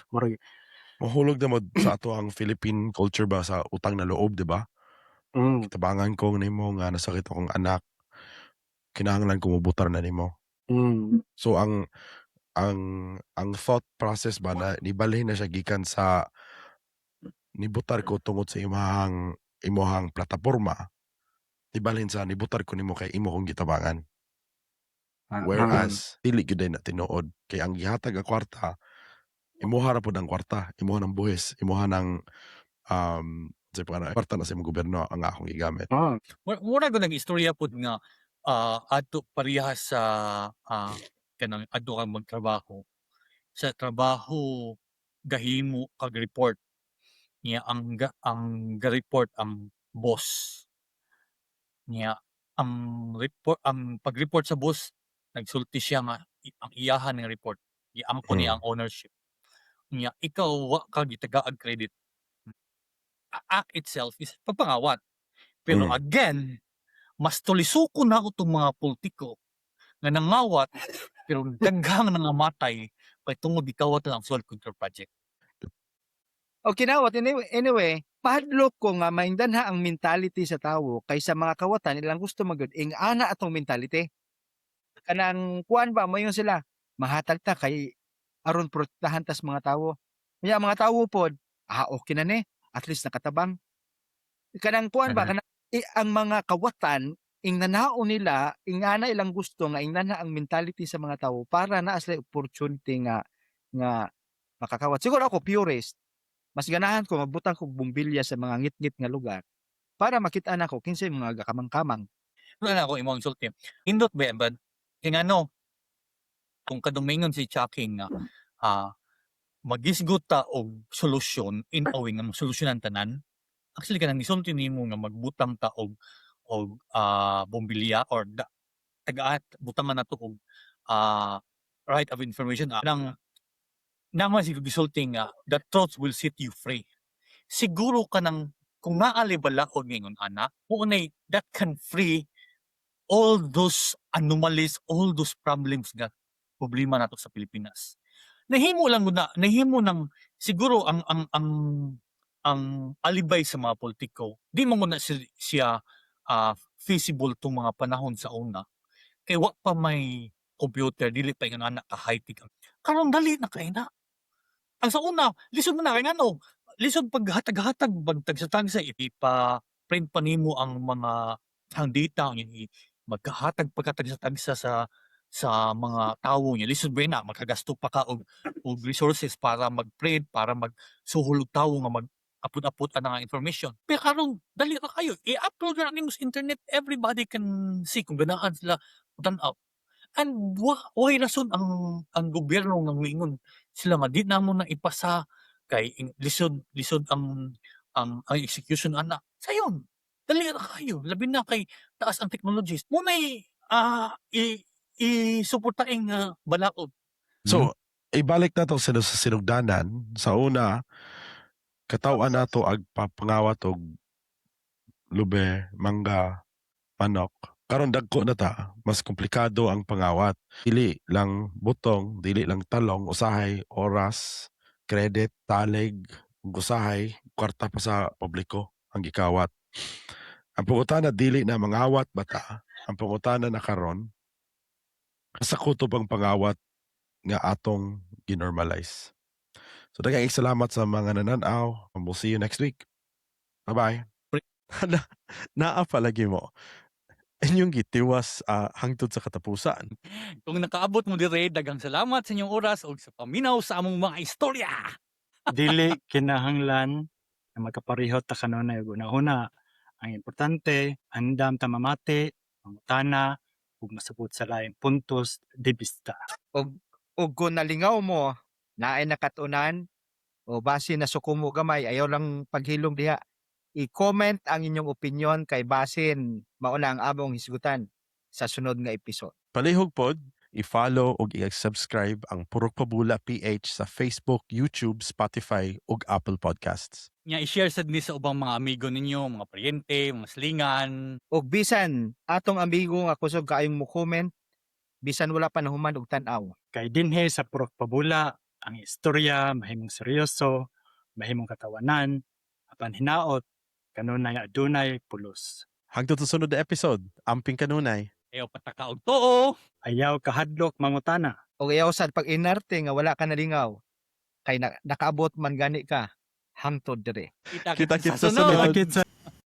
Mahulog na sa ato ang Philippine culture ba sa utang na loob, di ba? Kitabangan ko nimo nga nasakit akong anak, kinahanglan ko mobutar na nimo. So ang ang thought process ba na nibalhin na siya gikan sa nibutar ko tungod sa imuhang plataporma, nibalhin sa nibutar ko nimo kay imo kong gitabangan. Whereas dili gyud na tinuod kay ang gihatag nga kwarta imuha ra pud ang kwarta, imuha ng buhis, imuha ng sa kwarta na sa imong gobyerno ang akong gigamit. Mura ko nag-istorya po nga ato parehas sa kanang ato kang magtrabaho. Sa trabaho gahimo kag report niya ang ga-report ang boss. Niya ang pag-report sa boss nagsulti siya nga ang iyahan ng report giampo niya ang ownership. Niya ikaw wa ka gitagaag credit. Act itself is pagpangawat. Pero again, mas tulisuko na ko itong mga politiko nga nangawat pero daghang nangamatay kay tungod ikawat lang ang soil control project. O kinawat, anyway, padlok ko nga maindanha ang mentality sa tawo kaysa mga kawatan ilang gusto magud ana atong mentality. Kanang kuan ba mayon sila mahatag ta kay aron protektahan tas mga tawo. Kaya mga tawo pod, okay na ni, at least nakatabang. Kanang kuan ba kanang ang mga kawatan nanao nila ana ilang gusto nga ingana ang mentality sa mga tawo para naa sila opportunity nga makakawat. Siguro ako purist. Mas ganahan ko magbutang kog bumbilya sa mga ngit-ngit nga lugar para makita nako kinsay mga gakamang-kamang. Wala na ako imong insulti. Indot ba but ingano kung kadumingon si Chucking nga magisgot ta og solusyon in a way nga solusyonan tanan. Actually kanang isulti nimo nga magbutang ta og bombilya or tagaat butangan nato og right of information nang naman si gisulti nga the truth will set you free. Siguro ka nang kung naalibalaod ngayon ana, unay that can free all those anomalies, all those problems nga problema nato sa Pilipinas. Nahimo lang guna, nahimo nang siguro ang alibay sa mga politiko. Di mo muna siya feasible tong mga panahon sa una. Kay wa pa may computer, dili pa yung anak ka-high-tech. Karon dali na kay na. Ang sa una, lisod mo na kay ngano, lisod paghatag-hatag bagtag-sa ipa-print pa nimo ang mga ang data magkahatag pagkatag-sa sa mga tawo niya. Lisod ba na magkagasto pa ka og resources para mag-print, para magsuhol og tawo nga mag-apod-apod ang information. Pero karon dali ra kayo, i-upload ra nimo sa internet, everybody can see kung ganahan sila tan-aw. And why rason ang gobyerno nga moingon sila nga di namo na ipasa kay lisod ang execution ana. Sayon, dali ra kayo labi na kay taas ang technologies. Munay isuportaing balaod. So, ibalik na to sa sinugdanan. Sa una, katawan nato ag papangawat og lube, mangga, manok. Karon dagko na ta, mas komplikado ang pangawat. Dili lang butong, dili lang talong, usahay, oras, credit, talig, usahay, kwarta pa sa publiko ang gikawat. Ang pangutana dili na mangawat bata. Ang pangutana na karon sa kutob ang pangawat nga atong ginormalize. So daghang salamat sa mga nananaw. We'll see you next week. Bye-bye. Naa palagi mo. Inyong gitiwas hangtod sa katapusan. Kung nakaabot mo dire, daghang salamat sa inyong oras o sa paminaw sa among mga istorya. Dili kinahanglan na magkaparehot ta kanunay una-una. Ang importante, andam ta mamati, mangutana, ug masabot sa lain puntos de vista. Og kung nalingaw mo, naay nakatunan, o base na sukumo gamay, ayaw lang paghilom diha. I-comment ang inyong opinion kay basin mauna ang among hisgutan sa sunod nga episode. Palihog pod, i-follow ug i-subscribe ang Purok Pabula PH sa Facebook, YouTube, Spotify ug Apple Podcasts. Nya i-share sad ni sa ubang mga amigo ninyo, mga paryente, mga slingan. Og bisan atong amigo nga kusog kaayong mo comment, bisan wala pa nahuman og tan-aw. Kay dinhe sa Purok Pabula, ang istorya mahimong seryoso mahimong katawanan, apan hinaot, kanunay adunay pulos. Hangtod sa sunod na episode, amping kanunay. Ayaw pataka og too. Ayaw kahadlok mangutana. O ayaw sad pag inarte nga wala ka nalingaw. Kay nakaabot man gani ka hangtod dire. Kita Kita-kits sa sunod. sunod.